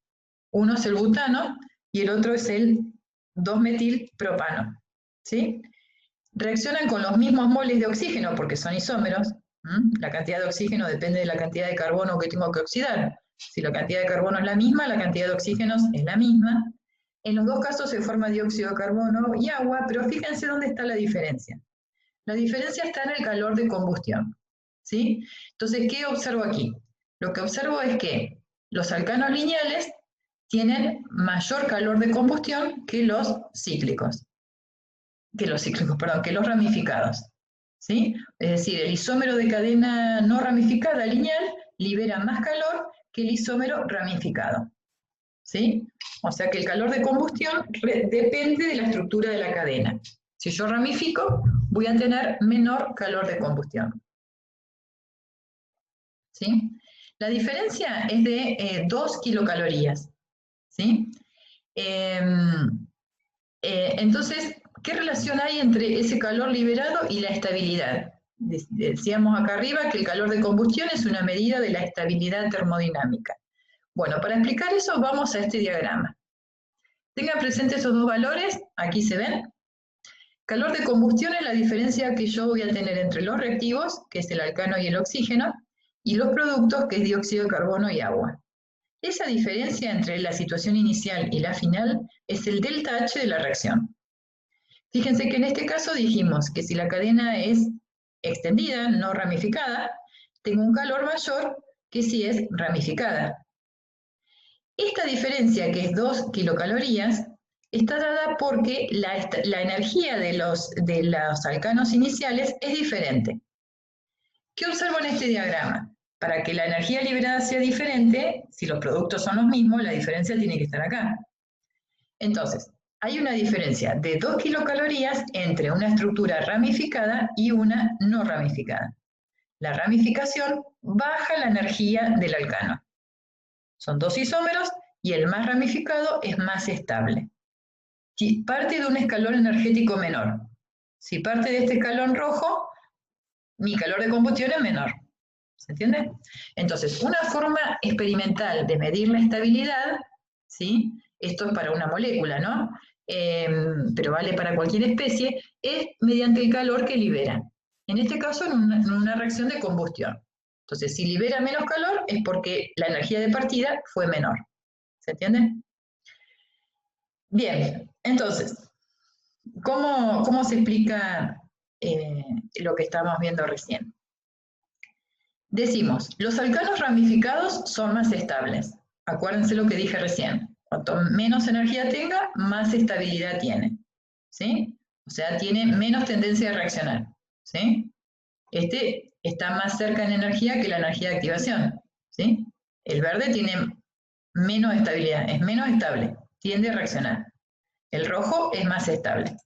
Uno es el butano y el otro es el 2-metilpropano, ¿sí? Reaccionan con los mismos moles de oxígeno porque son isómeros. La cantidad de oxígeno depende de la cantidad de carbono que tengo que oxidar. Si la cantidad de carbono es la misma, la cantidad de oxígenos es la misma. En los dos casos se forma dióxido de carbono y agua, pero fíjense dónde está la diferencia. La diferencia está en el calor de combustión, ¿sí? Entonces, ¿qué observo aquí? Lo que observo es que los alcanos lineales tienen mayor calor de combustión que los cíclicos. Que los ramificados, ¿sí? Es decir, el isómero de cadena no ramificada lineal libera más calor que el isómero ramificado, ¿sí? O sea que el calor de combustión depende de la estructura de la cadena. Si yo ramifico, voy a tener menor calor de combustión, ¿sí? La diferencia es de 2 kilocalorías, ¿sí? Entonces, ¿qué relación hay entre ese calor liberado y la estabilidad? Decíamos acá arriba que el calor de combustión es una medida de la estabilidad termodinámica. Bueno, para explicar eso vamos a este diagrama. Tengan presentes esos dos valores, aquí se ven. Calor de combustión es la diferencia que yo voy a tener entre los reactivos, que es el alcano y el oxígeno, y los productos, que es dióxido de carbono y agua. Esa diferencia entre la situación inicial y la final es el delta H de la reacción. Fíjense que en este caso dijimos que si la cadena es extendida, no ramificada, tengo un calor mayor que si es ramificada. Esta diferencia, que es 2 kilocalorías, está dada porque la energía de los alcanos iniciales es diferente. ¿Qué observo en este diagrama? Para que la energía liberada sea diferente, si los productos son los mismos, la diferencia tiene que estar acá. Entonces, hay una diferencia de 2 kilocalorías entre una estructura ramificada y una no ramificada. La ramificación baja la energía del alcano. Son dos isómeros y el más ramificado es más estable. Parte de un escalón energético menor. Si parte de este escalón rojo, mi calor de combustión es menor. ¿Se entiende? Entonces, una forma experimental de medir la estabilidad, ¿sí? Esto es para una molécula, ¿no? Pero vale para cualquier especie, es mediante el calor que libera. En este caso, en una reacción de combustión. Entonces, si libera menos calor, es porque la energía de partida fue menor. ¿Se entiende? Bien, entonces, ¿cómo se explica lo que estamos viendo recién? Decimos, los alcanos ramificados son más estables. Acuérdense lo que dije recién. Cuanto menos energía tenga, más estabilidad tiene, ¿sí? O sea, tiene menos tendencia a reaccionar, ¿sí? Este está más cerca en energía que la energía de activación, ¿sí? El verde tiene menos estabilidad, es menos estable, tiende a reaccionar. El rojo es más estable,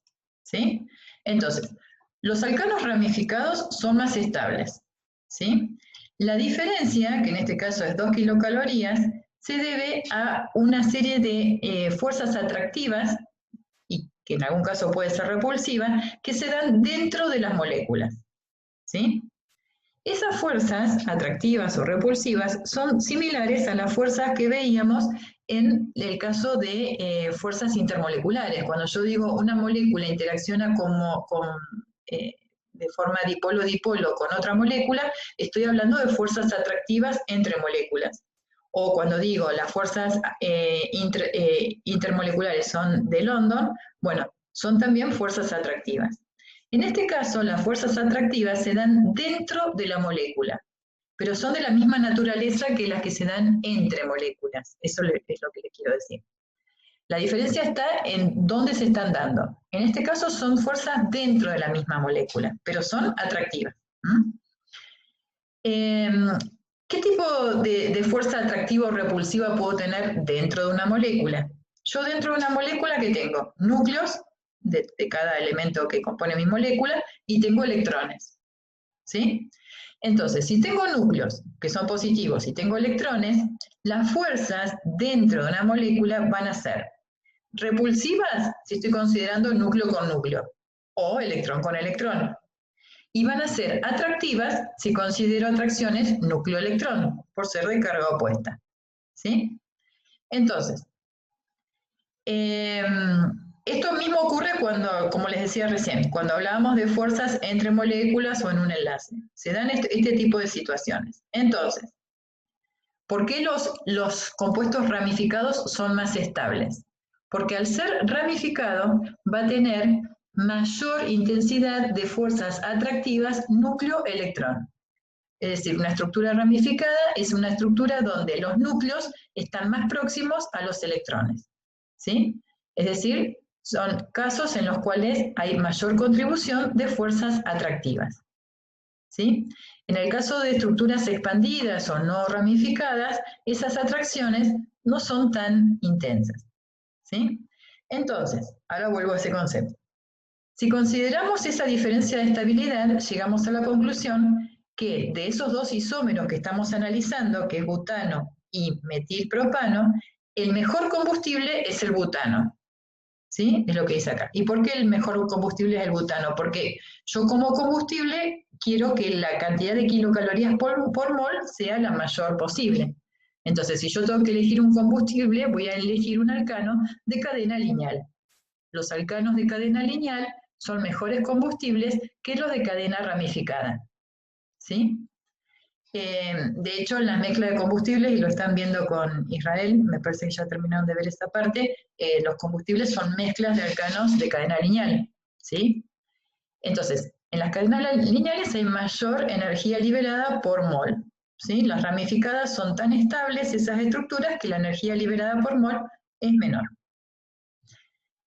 ¿sí? Entonces, los alcanos ramificados son más estables, ¿sí? La diferencia, que en este caso es 2 kilocalorías, se debe a una serie de fuerzas atractivas, y que en algún caso puede ser repulsiva, que se dan dentro de las moléculas, ¿sí? Esas fuerzas atractivas o repulsivas son similares a las fuerzas que veíamos en el caso de fuerzas intermoleculares. Cuando yo digo una molécula interacciona de forma dipolo-dipolo con otra molécula, estoy hablando de fuerzas atractivas entre moléculas. O cuando digo las fuerzas intermoleculares son de London, bueno, son también fuerzas atractivas. En este caso, las fuerzas atractivas se dan dentro de la molécula, pero son de la misma naturaleza que las que se dan entre moléculas. Eso es lo que les quiero decir. La diferencia está en dónde se están dando. En este caso son fuerzas dentro de la misma molécula, pero son atractivas. ¿Qué tipo de fuerza atractiva o repulsiva puedo tener dentro de una molécula? Yo dentro de una molécula, ¿qué tengo? Núcleos de cada elemento que compone mi molécula y tengo electrones, ¿sí? Entonces, si tengo núcleos que son positivos y tengo electrones, las fuerzas dentro de una molécula van a ser repulsivas si estoy considerando núcleo con núcleo o electrón con electrón. y van a ser atractivas si considero atracciones núcleo-electrón, por ser de carga opuesta. ¿Sí? Entonces, esto mismo ocurre cuando, como les decía recién, cuando hablábamos de fuerzas entre moléculas o en un enlace. Se dan este tipo de situaciones. Entonces, ¿por qué los compuestos ramificados son más estables? Porque al ser ramificado va a tener mayor intensidad de fuerzas atractivas núcleo-electrón. Es decir, una estructura ramificada es una estructura donde los núcleos están más próximos a los electrones. ¿Sí? Es decir, son casos en los cuales hay mayor contribución de fuerzas atractivas. ¿Sí? En el caso de estructuras expandidas o no ramificadas, esas atracciones no son tan intensas. ¿Sí? Entonces, ahora vuelvo a ese concepto. Si consideramos esa diferencia de estabilidad, llegamos a la conclusión que de esos dos isómeros que estamos analizando, que es butano y metilpropano, el mejor combustible es el butano. ¿Sí? Es lo que dice acá. ¿Y por qué el mejor combustible es el butano? Porque yo como combustible quiero que la cantidad de kilocalorías por mol sea la mayor posible. Entonces, si yo tengo que elegir un combustible, voy a elegir un alcano de cadena lineal. Los alcanos de cadena lineal son mejores combustibles que los de cadena ramificada. ¿Sí? De hecho, en la mezcla de combustibles, y lo están viendo con Israel, me parece que ya terminaron de ver esta parte, los combustibles son mezclas de alcanos de cadena lineal. ¿Sí? Entonces, en las cadenas lineales hay mayor energía liberada por mol. ¿Sí? Las ramificadas son tan estables, esas estructuras, que la energía liberada por mol es menor.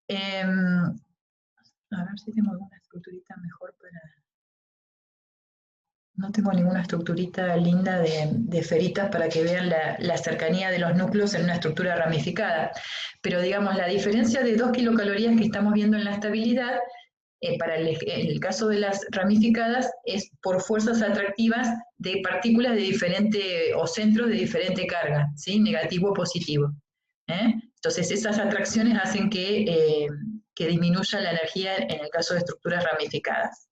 A ver si tengo alguna estructurita mejor para... No tengo ninguna estructurita linda de esferitas para que vean la cercanía de los núcleos en una estructura ramificada. Pero digamos, la diferencia de 2 kilocalorías que estamos viendo en la estabilidad, para el caso de las ramificadas, es por fuerzas atractivas de partículas de diferente, o centros de diferente carga, ¿sí? Negativo o positivo. Entonces esas atracciones hacen que disminuya la energía en el caso de estructuras ramificadas.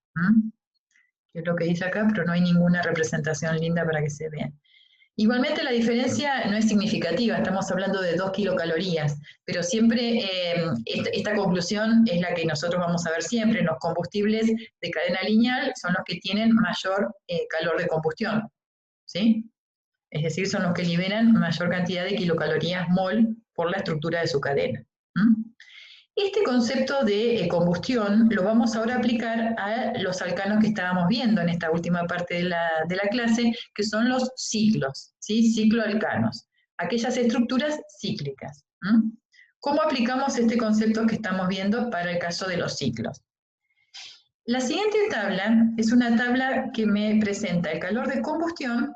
Que es lo que dice acá, pero no hay ninguna representación linda para que se vean. Igualmente la diferencia no es significativa, estamos hablando de 2 kilocalorías, pero siempre esta conclusión es la que nosotros vamos a ver siempre. Los combustibles de cadena lineal son los que tienen mayor calor de combustión, ¿sí? Es decir, son los que liberan mayor cantidad de kilocalorías mol por la estructura de su cadena. Este concepto de combustión lo vamos ahora a aplicar a los alcanos que estábamos viendo en esta última parte de la clase, que son los ciclos, ¿sí? Cicloalcanos, aquellas estructuras cíclicas. ¿Cómo aplicamos este concepto que estamos viendo para el caso de los ciclos? La siguiente tabla es una tabla que me presenta el calor de combustión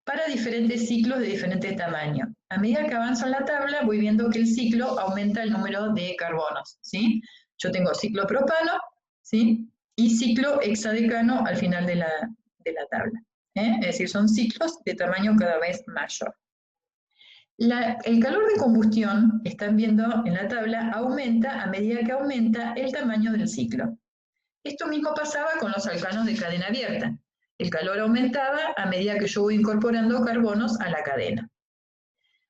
para diferentes ciclos de diferente tamaño. A medida que avanzo en la tabla, voy viendo que el ciclo aumenta el número de carbonos, ¿sí? Yo tengo ciclo propano, ¿sí? Y ciclo hexadecano al final de la tabla. Es decir, son ciclos de tamaño cada vez mayor. El calor de combustión, están viendo en la tabla, aumenta a medida que aumenta el tamaño del ciclo. Esto mismo pasaba con los alcanos de cadena abierta. El calor aumentaba a medida que yo voy incorporando carbonos a la cadena.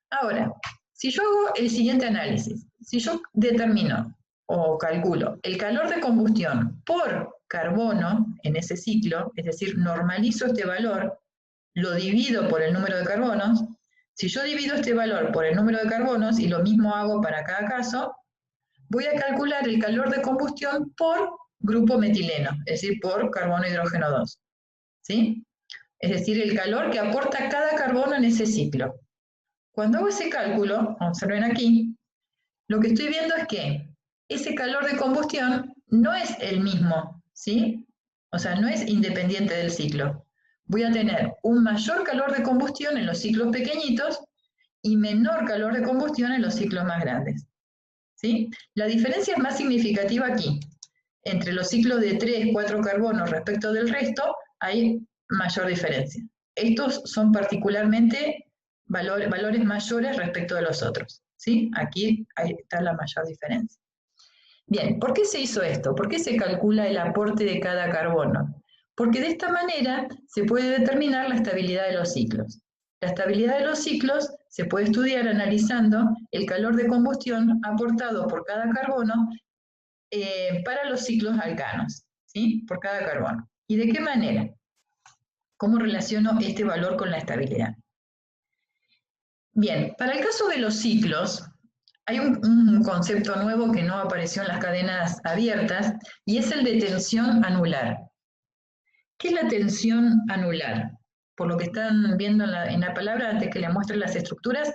Ahora, si yo hago el siguiente análisis, si yo determino o calculo el calor de combustión por carbono en ese ciclo, es decir, normalizo este valor, lo divido por el número de carbonos, si yo divido este valor por el número de carbonos, y lo mismo hago para cada caso, voy a calcular el calor de combustión por grupo metileno, es decir, por carbono hidrógeno 2. ¿Sí? Es decir, el calor que aporta cada carbono en ese ciclo. Cuando hago ese cálculo, observen aquí, lo que estoy viendo es que ese calor de combustión no es el mismo, ¿sí? O sea, no es independiente del ciclo. Voy a tener un mayor calor de combustión en los ciclos pequeñitos y menor calor de combustión en los ciclos más grandes. ¿Sí? La diferencia es más significativa aquí. Entre los ciclos de 3, 4 carbonos respecto del resto, hay mayor diferencia. Estos son particularmente valores mayores respecto de los otros. ¿Sí? Aquí está la mayor diferencia. Bien, ¿por qué se hizo esto? ¿Por qué se calcula el aporte de cada carbono? porque de esta manera se puede determinar la estabilidad de los ciclos. La estabilidad de los ciclos se puede estudiar analizando el calor de combustión aportado por cada carbono para los ciclos alcanos, ¿sí? Por cada carbono. ¿Y de qué manera? ¿Cómo relaciono este valor con la estabilidad? Bien, para el caso de los ciclos, hay un concepto nuevo que no apareció en las cadenas abiertas, y es el de tensión anular. ¿Qué es la tensión anular? Por lo que están viendo en la palabra, antes que les muestre las estructuras,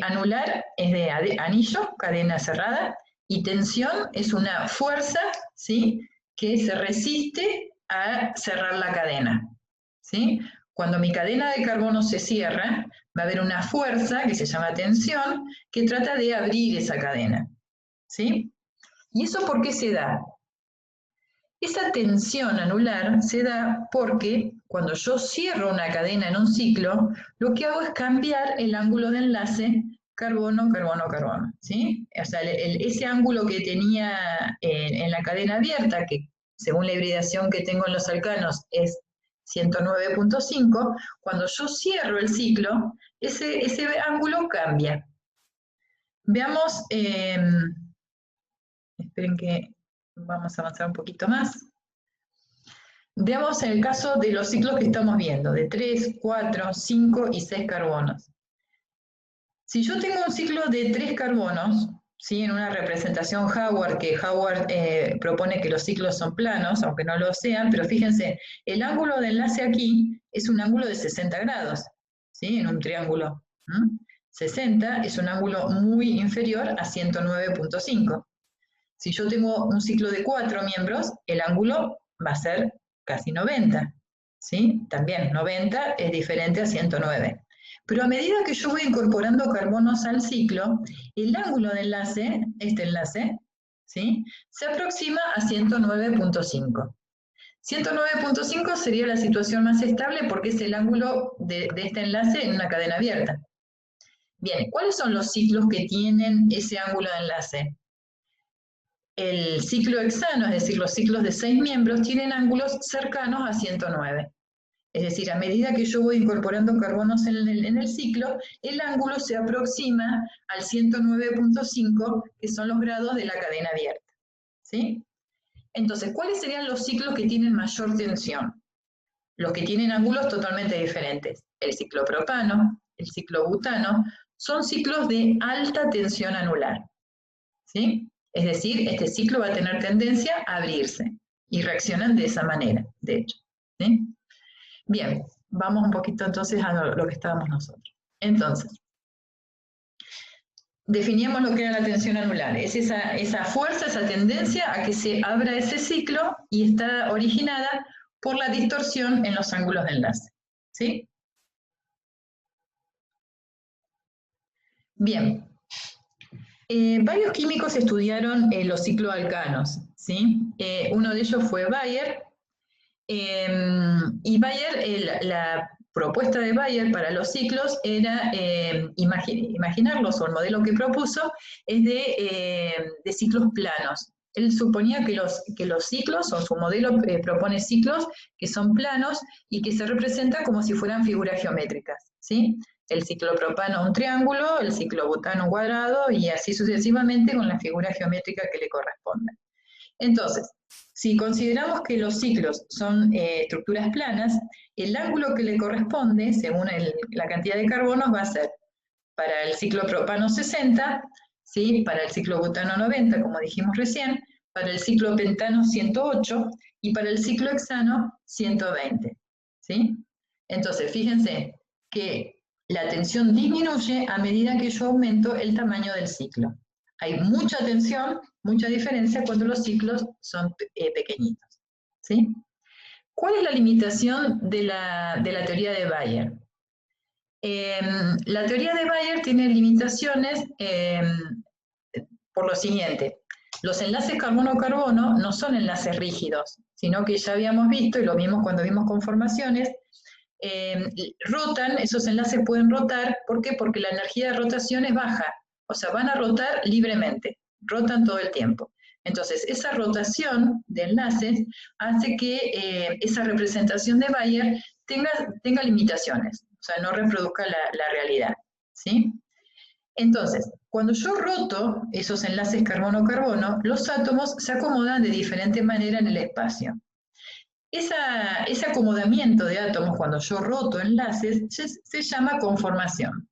anular es de anillo, cadena cerrada, y tensión es una fuerza, ¿sí?, que se resiste a cerrar la cadena, ¿sí? Cuando mi cadena de carbono se cierra, va a haber una fuerza que se llama tensión que trata de abrir esa cadena, ¿sí? ¿Y eso por qué se da? Esa tensión anular se da porque cuando yo cierro una cadena en un ciclo, lo que hago es cambiar el ángulo de enlace carbono, carbono, carbono, ¿sí? O sea, ese ángulo que tenía en la cadena abierta, que según la hibridación que tengo en los alcanos es 109.5, cuando yo cierro el ciclo, ese ángulo cambia. Veamos, esperen que vamos a avanzar un poquito más. Veamos el caso de los ciclos que estamos viendo, de 3, 4, 5 y 6 carbonos. Si yo tengo un ciclo de 3 carbonos, ¿sí?, en una representación Howard, que Howard propone que los ciclos son planos, aunque no lo sean, pero fíjense, el ángulo de enlace aquí es un ángulo de 60 grados, ¿sí?, en un triángulo. 60 es un ángulo muy inferior a 109.5. Si yo tengo un ciclo de 4 miembros, el ángulo va a ser casi 90, ¿sí? También 90 es diferente a 109. Pero a medida que yo voy incorporando carbonos al ciclo, el ángulo de enlace, este enlace, ¿sí?, se aproxima a 109.5. 109.5 sería la situación más estable porque es el ángulo de este enlace en una cadena abierta. Bien, ¿cuáles son los ciclos que tienen ese ángulo de enlace? El ciclo hexano, es decir, los ciclos de 6 miembros, tienen ángulos cercanos a 109. Es decir, a medida que yo voy incorporando carbonos en el ciclo, el ángulo se aproxima al 109.5, que son los grados de la cadena abierta, ¿sí? Entonces, ¿cuáles serían los ciclos que tienen mayor tensión? Los que tienen ángulos totalmente diferentes. El ciclo propano, el ciclo butano, son ciclos de alta tensión anular, ¿sí? Es decir, este ciclo va a tener tendencia a abrirse y reaccionan de esa manera, de hecho, ¿sí? Bien, vamos un poquito entonces a lo que estábamos nosotros. Entonces, definíamos lo que era la tensión anular. Es esa fuerza, esa tendencia a que se abra ese ciclo y está originada por la distorsión en los ángulos de enlace, ¿sí? Bien. Varios químicos estudiaron los cicloalcanos, ¿sí? Uno de ellos fue Bayer, y Bayer, la propuesta de Bayer para los ciclos era imaginarlos, o el modelo que propuso es de ciclos planos. Él suponía que los ciclos, o su modelo propone ciclos que son planos y que se representan como si fueran figuras geométricas, ¿sí? El ciclo propano un triángulo, el ciclo butano un cuadrado, y así sucesivamente con la figura geométrica que le corresponda. Entonces, si consideramos que los ciclos son estructuras planas, el ángulo que le corresponde, según la cantidad de carbonos, va a ser para el ciclo propano 60, ¿sí?, para el ciclo butano 90, como dijimos recién, para el ciclo pentano 108 y para el ciclo hexano 120, ¿sí? Entonces, fíjense que la tensión disminuye a medida que yo aumento el tamaño del ciclo. Hay mucha tensión, mucha diferencia cuando los ciclos son pequeñitos, ¿sí? ¿Cuál es la limitación de la teoría de Bayer? La teoría de Bayer tiene limitaciones por lo siguiente. Los enlaces carbono-carbono no son enlaces rígidos, sino que ya habíamos visto, y lo vimos cuando vimos conformaciones, rotan, esos enlaces pueden rotar. ¿Por qué? Porque la energía de rotación es baja, o sea, van a rotar libremente, rotan todo el tiempo. Entonces, esa rotación de enlaces hace que esa representación de Bayer tenga limitaciones, o sea, no reproduzca la realidad, ¿sí? Entonces, cuando yo roto esos enlaces carbono-carbono, los átomos se acomodan de diferente manera en el espacio. Ese acomodamiento de átomos cuando yo roto enlaces se llama conformación.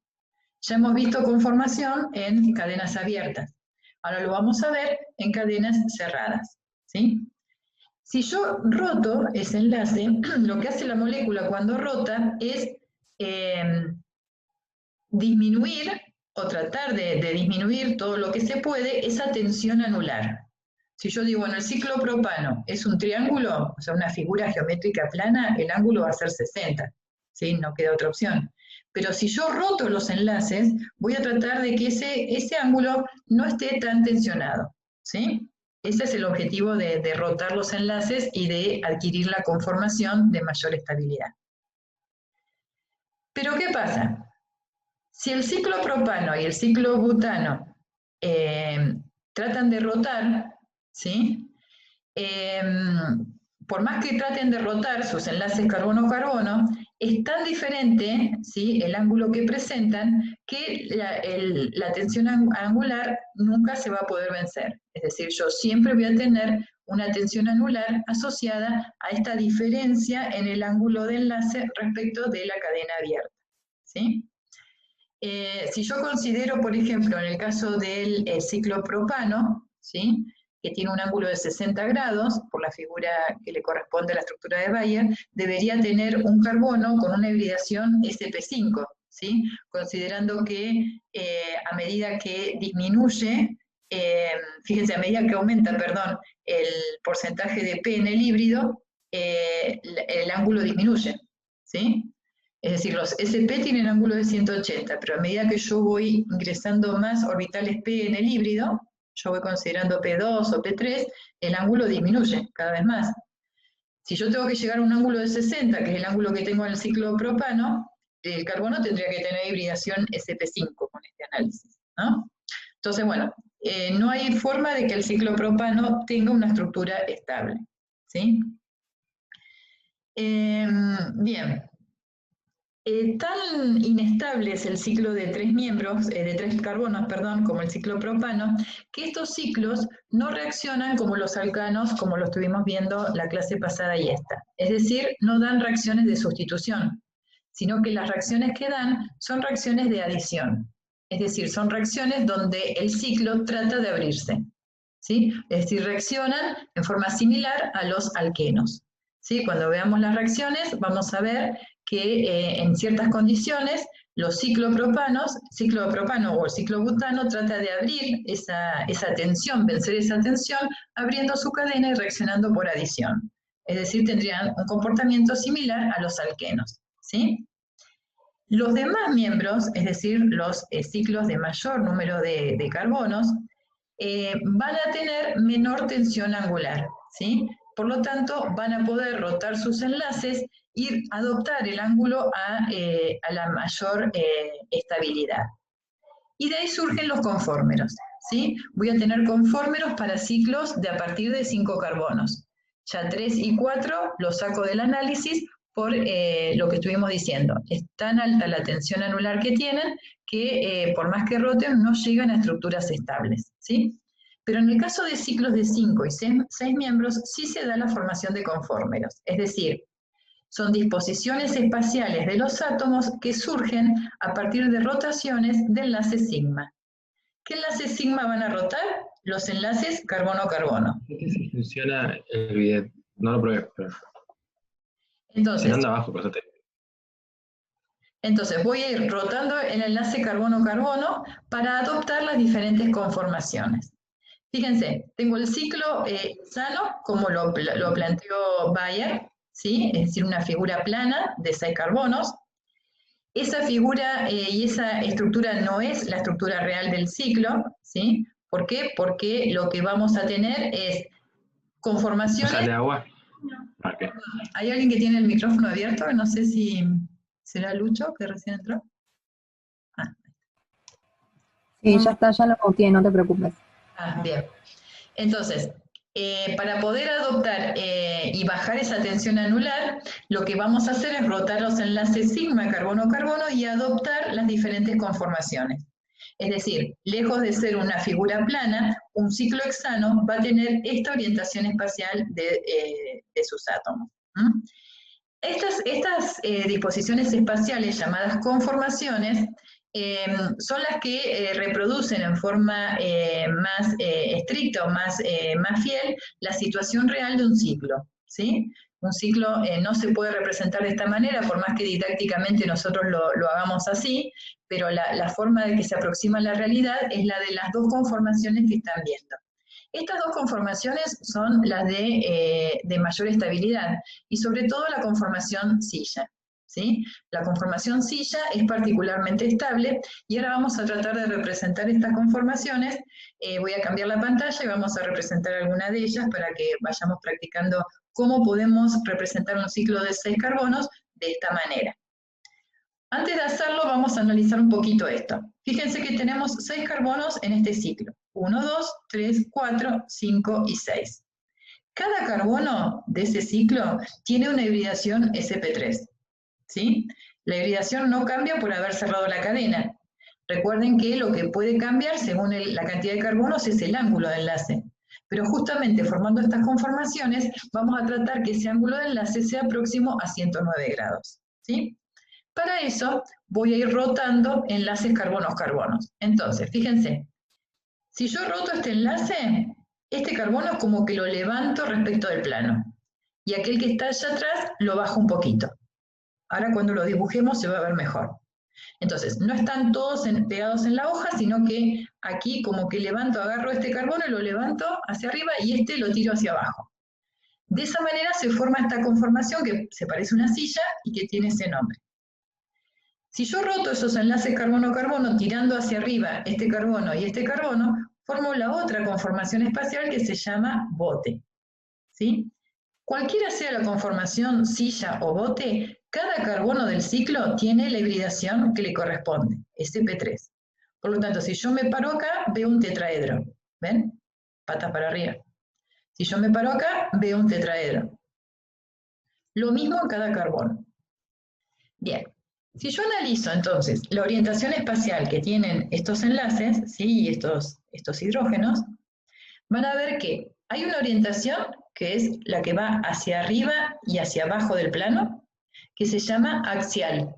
Ya hemos visto conformación en cadenas abiertas. Ahora lo vamos a ver en cadenas cerradas, ¿sí? Si yo roto ese enlace, lo que hace la molécula cuando rota es disminuir o tratar de disminuir todo lo que se puede esa tensión anular. Si yo digo, bueno, el ciclopropano es un triángulo, o sea, una figura geométrica plana, el ángulo va a ser 60, ¿sí? No queda otra opción. Pero si yo roto los enlaces, voy a tratar de que ese ángulo no esté tan tensionado, ¿sí? Ese es el objetivo de rotar los enlaces y de adquirir la conformación de mayor estabilidad. Pero ¿qué pasa? Si el ciclopropano y el ciclobutano tratan de rotar, ¿sí? Por más que traten de rotar sus enlaces carbono-carbono, es tan diferente, ¿sí?, el ángulo que presentan que la tensión angular nunca se va a poder vencer. Es decir, yo siempre voy a tener una tensión anular asociada a esta diferencia en el ángulo de enlace respecto de la cadena abierta, ¿sí? Si yo considero, por ejemplo, en el caso del ciclopropano, ¿sí?, que tiene un ángulo de 60 grados, por la figura que le corresponde a la estructura de Bayer, debería tener un carbono con una hibridación sp5, ¿sí?, considerando que a medida que disminuye, fíjense, a medida que aumenta, perdón, el porcentaje de P en el híbrido, el ángulo disminuye, ¿sí? Es decir, los SP tienen ángulo de 180, pero a medida que yo voy ingresando más orbitales P en el híbrido, yo voy considerando P2 o P3, el ángulo disminuye cada vez más. Si yo tengo que llegar a un ángulo de 60, que es el ángulo que tengo en el ciclopropano, el carbono tendría que tener hibridación SP5 con este análisis, ¿no? Entonces, bueno, no hay forma de que el ciclopropano tenga una estructura estable, ¿sí? Bien. Tan inestable es el ciclo de tres carbonos, perdón, como el ciclopropano, que estos ciclos no reaccionan como los alcanos, como lo estuvimos viendo la clase pasada y esta. Es decir, no dan reacciones de sustitución, sino que las reacciones que dan son reacciones de adición. Es decir, son reacciones donde el ciclo trata de abrirse, ¿sí? Es decir, reaccionan en forma similar a los alquenos, ¿sí? Cuando veamos las reacciones, vamos a ver que en ciertas condiciones los ciclopropano o el ciclobutano trata de abrir esa tensión, vencer esa tensión, abriendo su cadena y reaccionando por adición. Es decir, tendrían un comportamiento similar a los alquenos, ¿sí? Los demás miembros, es decir, los ciclos de mayor número de carbonos, van a tener menor tensión angular, ¿sí? Por lo tanto, van a poder rotar sus enlaces y adoptar el ángulo a la mayor estabilidad. Y de ahí surgen los conformeros, ¿sí? Voy a tener conformeros para ciclos de a partir de 5 carbonos. Ya 3 y 4 los saco del análisis por lo que estuvimos diciendo. Es tan alta la tensión anular que tienen que por más que roten no llegan a estructuras estables, ¿sí? Pero en el caso de ciclos de 5 y 6 miembros sí se da la formación de conformeros, es decir, son disposiciones espaciales de los átomos que surgen a partir de rotaciones de enlaces sigma. ¿Qué enlaces sigma van a rotar? Los enlaces carbono-carbono. ¿Qué funciona el bidet? No lo probé, pero... Entonces, se anda abajo, por eso te... Entonces voy a ir rotando el enlace carbono-carbono para adoptar las diferentes conformaciones. Fíjense, tengo el ciclo sano, como lo planteó Bayer, ¿sí? Es decir, una figura plana de 6 carbonos. Esa figura y esa estructura no es la estructura real del ciclo, ¿sí? ¿Por qué? Porque lo que vamos a tener es conformaciones... ¿Sale agua? Okay. ¿Hay alguien que tiene el micrófono abierto? No sé si será Lucho, que recién entró. Sí, ya está, ya lo muteé, no te preocupes. Bien. Entonces, para poder adoptar y bajar esa tensión anular, lo que vamos a hacer es rotar los enlaces sigma carbono-carbono y adoptar las diferentes conformaciones. Es decir, lejos de ser una figura plana, un ciclo hexano va a tener esta orientación espacial de sus átomos. Estas disposiciones espaciales, llamadas conformaciones, son las que reproducen en forma más estricta o más fiel la situación real de un ciclo, ¿sí? Un ciclo no se puede representar de esta manera, por más que didácticamente nosotros lo hagamos así, pero la forma de que se aproxima a la realidad es la de las dos conformaciones que están viendo. Estas dos conformaciones son las de mayor estabilidad, y sobre todo la conformación silla, ¿sí? La conformación silla es particularmente estable, y ahora vamos a tratar de representar estas conformaciones. Voy a cambiar la pantalla y vamos a representar alguna de ellas para que vayamos practicando cómo podemos representar un ciclo de 6 carbonos de esta manera. Antes de hacerlo, vamos a analizar un poquito esto. Fíjense que tenemos 6 carbonos en este ciclo. 1, 2, 3, 4, 5 y 6. Cada carbono de ese ciclo tiene una hibridación sp3. ¿Sí? La hibridación no cambia por haber cerrado la cadena. Recuerden que lo que puede cambiar según la cantidad de carbonos es el ángulo de enlace. Pero justamente formando estas conformaciones, vamos a tratar que ese ángulo de enlace sea próximo a 109 grados. ¿Sí? Para eso voy a ir rotando enlaces carbonos-carbonos. Entonces, fíjense, si yo roto este enlace, este carbono es como que lo levanto respecto del plano. Y aquel que está allá atrás lo bajo un poquito. Ahora cuando lo dibujemos se va a ver mejor. Entonces, no están todos pegados en la hoja, sino que aquí como que agarro este carbono y lo levanto hacia arriba y este lo tiro hacia abajo. De esa manera se forma esta conformación que se parece a una silla y que tiene ese nombre. Si yo roto esos enlaces carbono-carbono tirando hacia arriba este carbono y este carbono, formo la otra conformación espacial que se llama bote. ¿Sí? Cualquiera sea la conformación silla o bote, cada carbono del ciclo tiene la hibridación que le corresponde, sp3. Por lo tanto, si yo me paro acá, veo un tetraedro. ¿Ven? Patas para arriba. Si yo me paro acá, veo un tetraedro. Lo mismo en cada carbono. Bien. Si yo analizo entonces la orientación espacial que tienen estos enlaces, ¿sí? Y estos hidrógenos, van a ver que hay una orientación que es la que va hacia arriba y hacia abajo del plano, que se llama axial.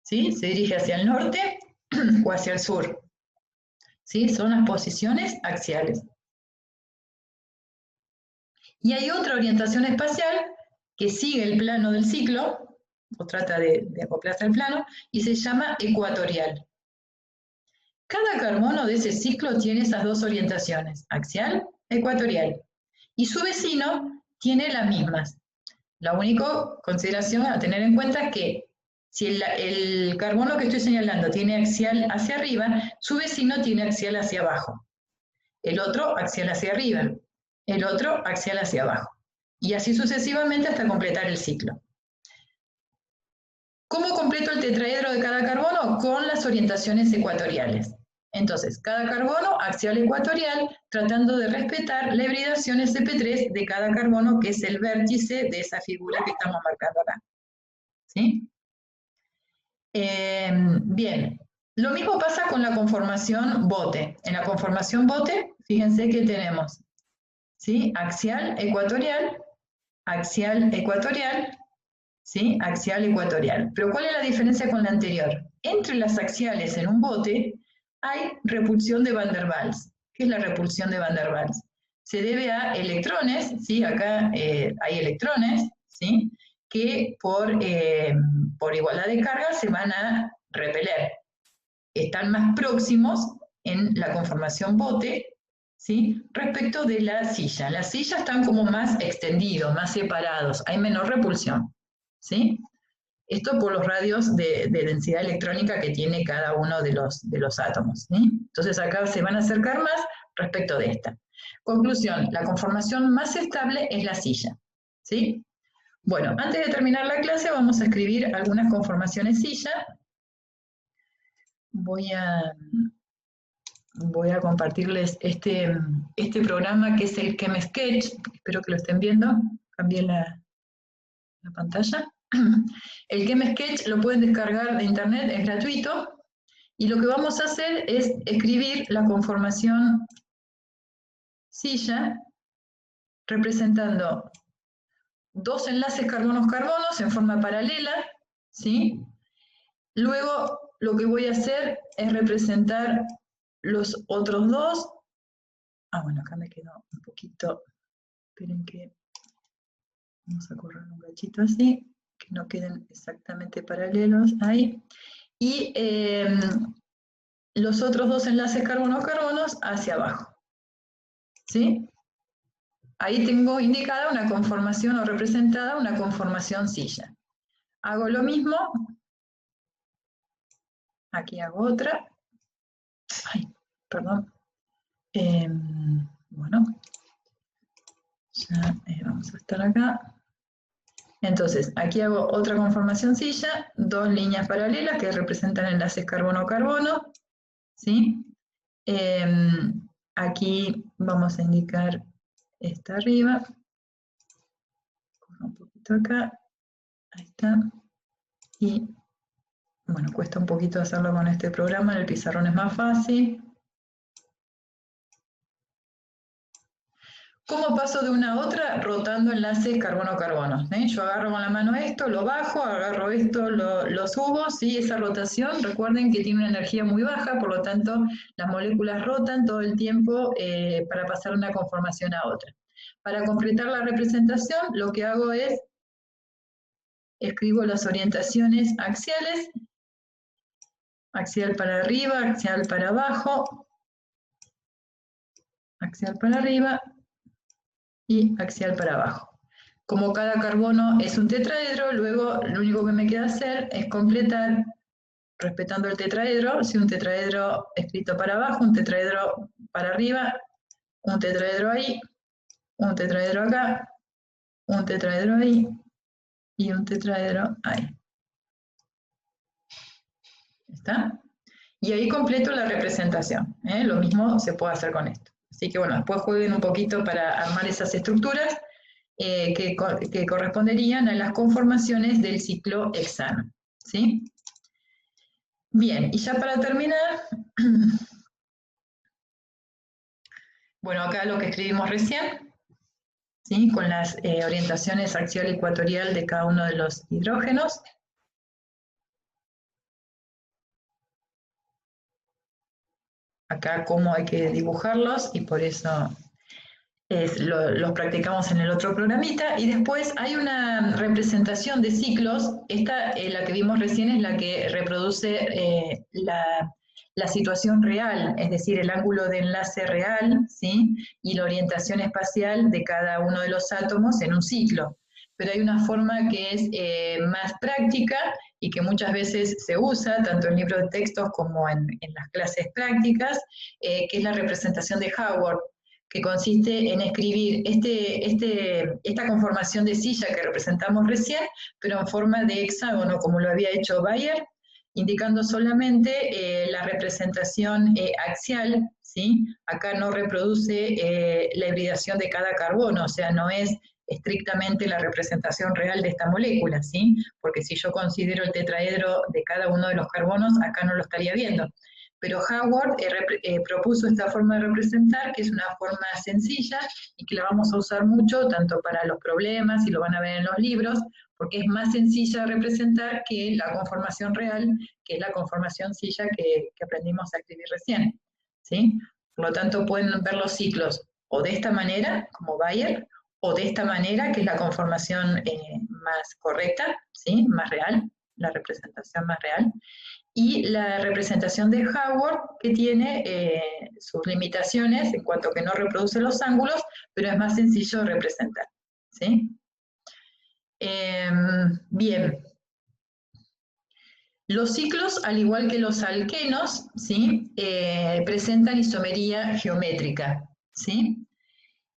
¿Sí? Se dirige hacia el norte o hacia el sur. ¿Sí? Son las posiciones axiales. Y hay otra orientación espacial que sigue el plano del ciclo, o trata de acoplarse al plano, y se llama ecuatorial. Cada carbono de ese ciclo tiene esas dos orientaciones, axial, ecuatorial. Y su vecino tiene las mismas. La única consideración a tener en cuenta es que si el carbono que estoy señalando tiene axial hacia arriba, su vecino tiene axial hacia abajo. El otro axial hacia arriba. El otro axial hacia abajo. Y así sucesivamente hasta completar el ciclo. ¿Cómo completo el tetraedro de cada carbono? Con las orientaciones ecuatoriales. Entonces, cada carbono axial ecuatorial, tratando de respetar la hibridación sp3 de cada carbono, que es el vértice de esa figura que estamos marcando acá. ¿Sí? Bien, lo mismo pasa con la conformación bote. En la conformación bote, fíjense que tenemos, ¿sí? Axial ecuatorial, ¿sí? Axial ecuatorial. Pero ¿cuál es la diferencia con la anterior? Entre las axiales en un bote hay repulsión de Van der Waals. ¿Qué es la repulsión de Van der Waals? Se debe a electrones, ¿sí? Acá hay electrones, ¿sí? Que por igualdad de carga se van a repeler. Están más próximos en la conformación bote, ¿sí? Respecto de la silla. Las sillas están como más extendidos, más separados, hay menor repulsión, ¿sí? Esto por los radios de densidad electrónica que tiene cada uno de los átomos, ¿sí? Entonces acá se van a acercar más respecto de esta. Conclusión, la conformación más estable es la silla, ¿sí? Bueno, antes de terminar la clase vamos a escribir algunas conformaciones silla. Voy a voy a compartirles este programa que es el ChemSketch, espero que lo estén viendo, cambié la pantalla. El ChemSketch lo pueden descargar de internet, es gratuito, y lo que vamos a hacer es escribir la conformación silla representando dos enlaces carbonos-carbonos en forma paralela, ¿sí? Luego lo que voy a hacer es representar los otros dos. Bueno, acá me quedó un poquito, esperen que vamos a correr un cachito así, que no queden exactamente paralelos ahí. Y los otros dos enlaces carbonos-carbonos hacia abajo, ¿sí? Ahí tengo indicada una conformación o representada una conformación silla. Hago lo mismo. Aquí hago otra. Ay, perdón. Bueno, ya vamos a estar acá. Entonces, aquí hago otra conformación silla, dos líneas paralelas que representan enlaces carbono-carbono, ¿sí? Aquí vamos a indicar esta arriba. Un poquito acá. Ahí está. Y, bueno, cuesta un poquito hacerlo con este programa, en el pizarrón es más fácil. ¿Cómo paso de una a otra? Rotando enlaces carbono-carbono. Yo agarro con la mano esto, lo bajo, agarro esto, lo subo, ¿sí? Esa rotación, recuerden que tiene una energía muy baja, por lo tanto, las moléculas rotan todo el tiempo para pasar de una conformación a otra. Para completar la representación, lo que hago es, escribo las orientaciones axiales, axial para arriba, axial para abajo, axial para arriba, y axial para abajo. Como cada carbono es un tetraedro, luego lo único que me queda hacer es completar, respetando el tetraedro, si un tetraedro escrito para abajo, un tetraedro para arriba, un tetraedro ahí, un tetraedro acá, un tetraedro ahí y un tetraedro ahí. ¿Está? Y ahí completo la representación. Lo mismo se puede hacer con esto. Así que bueno, después jueguen un poquito para armar esas estructuras que corresponderían a las conformaciones del ciclo hexano. ¿Sí? Bien, y ya para terminar, bueno, acá lo que escribimos recién, ¿sí? Con las orientaciones axial y ecuatorial de cada uno de los hidrógenos. Acá cómo hay que dibujarlos, y por eso los practicamos en el otro programita. Y después hay una representación de ciclos. Esta, la que vimos recién, es la que reproduce la situación real, es decir, el ángulo de enlace real, ¿sí? Y la orientación espacial de cada uno de los átomos en un ciclo. Pero hay una forma que es más práctica y que muchas veces se usa, tanto en libros de textos como en las clases prácticas, que es la representación de Haworth, que consiste en escribir esta conformación de silla que representamos recién, pero en forma de hexágono, como lo había hecho Bayer, indicando solamente la representación axial, ¿sí? Acá no reproduce la hibridación de cada carbono, o sea, no es estrictamente la representación real de esta molécula, ¿sí? Porque si yo considero el tetraedro de cada uno de los carbonos, acá no lo estaría viendo. Pero Haworth propuso esta forma de representar, que es una forma sencilla y que la vamos a usar mucho, tanto para los problemas, y lo van a ver en los libros, porque es más sencilla de representar que la conformación real, que es la conformación silla que aprendimos a escribir recién, ¿sí? Por lo tanto, pueden ver los ciclos o de esta manera, como Bayer, o de esta manera, que es la conformación más correcta, ¿sí? Más real, la representación más real, y la representación de Haworth, que tiene sus limitaciones en cuanto a que no reproduce los ángulos, pero es más sencillo de representar, ¿sí? Bien. Los ciclos, al igual que los alquenos, ¿sí? Presentan isomería geométrica, ¿sí?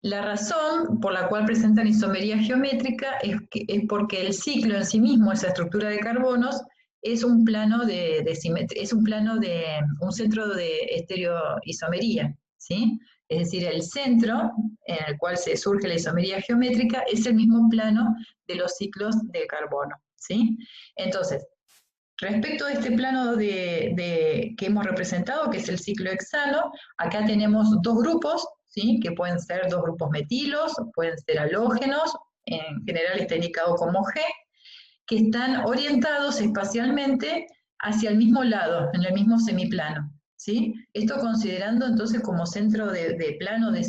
La razón por la cual presentan isomería geométrica es porque el ciclo en sí mismo, esa estructura de carbonos, es un plano es un centro de estereoisomería, ¿sí? Es decir, el centro en el cual se surge la isomería geométrica es el mismo plano de los ciclos de carbono, ¿sí? Entonces, respecto a este plano que hemos representado, que es el ciclo hexano, acá tenemos dos grupos, ¿sí? Que pueden ser dos grupos metilos, pueden ser halógenos, en general está indicado como G, que están orientados espacialmente hacia el mismo lado, en el mismo semiplano, ¿sí? Esto considerando entonces como centro de plano de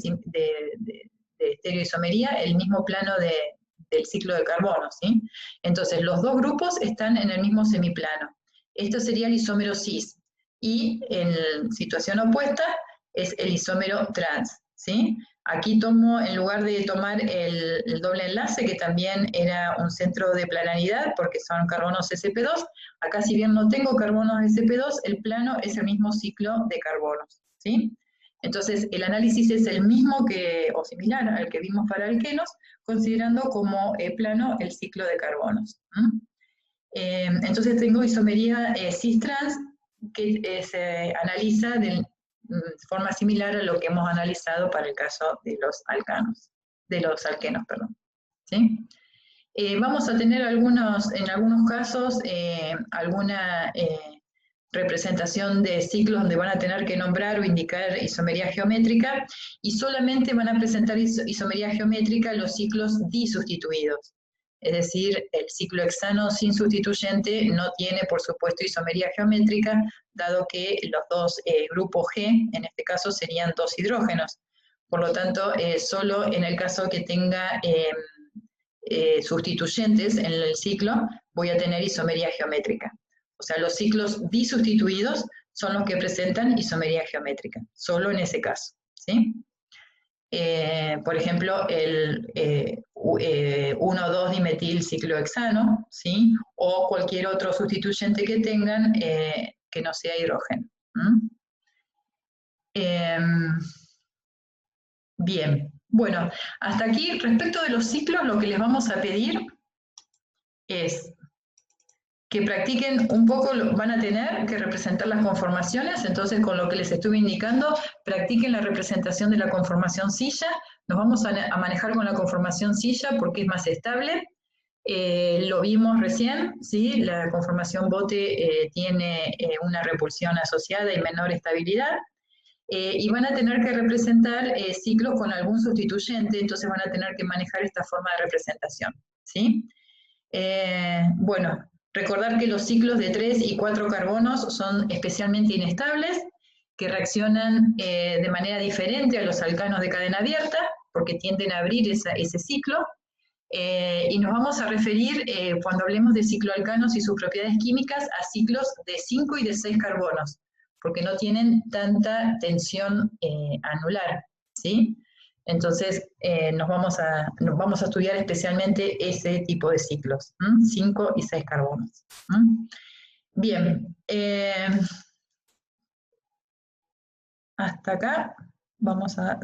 estereoisomería el mismo plano del ciclo de carbono, ¿sí? Entonces los dos grupos están en el mismo semiplano. Esto sería el isómero cis, y en situación opuesta es el isómero trans, ¿sí? Aquí tomo, en lugar de tomar el doble enlace, que también era un centro de planaridad, porque son carbonos sp2, acá si bien no tengo carbonos sp2, el plano es el mismo ciclo de carbonos, ¿sí? Entonces, el análisis es el mismo o similar al que vimos para alquenos, considerando como plano el ciclo de carbonos. Entonces tengo isomería cis-trans, que se analiza de forma similar a lo que hemos analizado para el caso de los alquenos, perdón. ¿Sí? Vamos a tener en algunos casos alguna representación de ciclos donde van a tener que nombrar o indicar isomería geométrica, y solamente van a presentar isomería geométrica los ciclos disustituidos. Es decir, el ciclo hexano sin sustituyente no tiene, por supuesto, isomería geométrica, dado que los dos grupos G, en este caso, serían dos hidrógenos. Por lo tanto, solo en el caso que tenga sustituyentes en el ciclo, voy a tener isomería geométrica. O sea, los ciclos disustituidos son los que presentan isomería geométrica, solo en ese caso, ¿sí? Por ejemplo, el 1,2-dimetil ciclohexano, ¿sí? O cualquier otro sustituyente que tengan que no sea hidrógeno. Bien, bueno, hasta aquí, respecto de los ciclos, lo que les vamos a pedir es que practiquen un poco, van a tener que representar las conformaciones, entonces con lo que les estuve indicando, practiquen la representación de la conformación silla. Nos vamos a manejar con la conformación silla porque es más estable. Lo vimos recién, ¿sí? La conformación bote tiene una repulsión asociada y menor estabilidad. Y van a tener que representar ciclos con algún sustituyente, entonces van a tener que manejar esta forma de representación, ¿sí? Bueno, recordar que los ciclos de 3 y 4 carbonos son especialmente inestables, que reaccionan de manera diferente a los alcanos de cadena abierta, porque tienden a abrir ese ciclo, y nos vamos a referir, cuando hablemos de cicloalcanos y sus propiedades químicas, a ciclos de 5 y de 6 carbonos, porque no tienen tanta tensión anular, ¿sí? Entonces, nos vamos a estudiar especialmente ese tipo de ciclos, 5 y 6 carbonos. Bien, hasta acá vamos a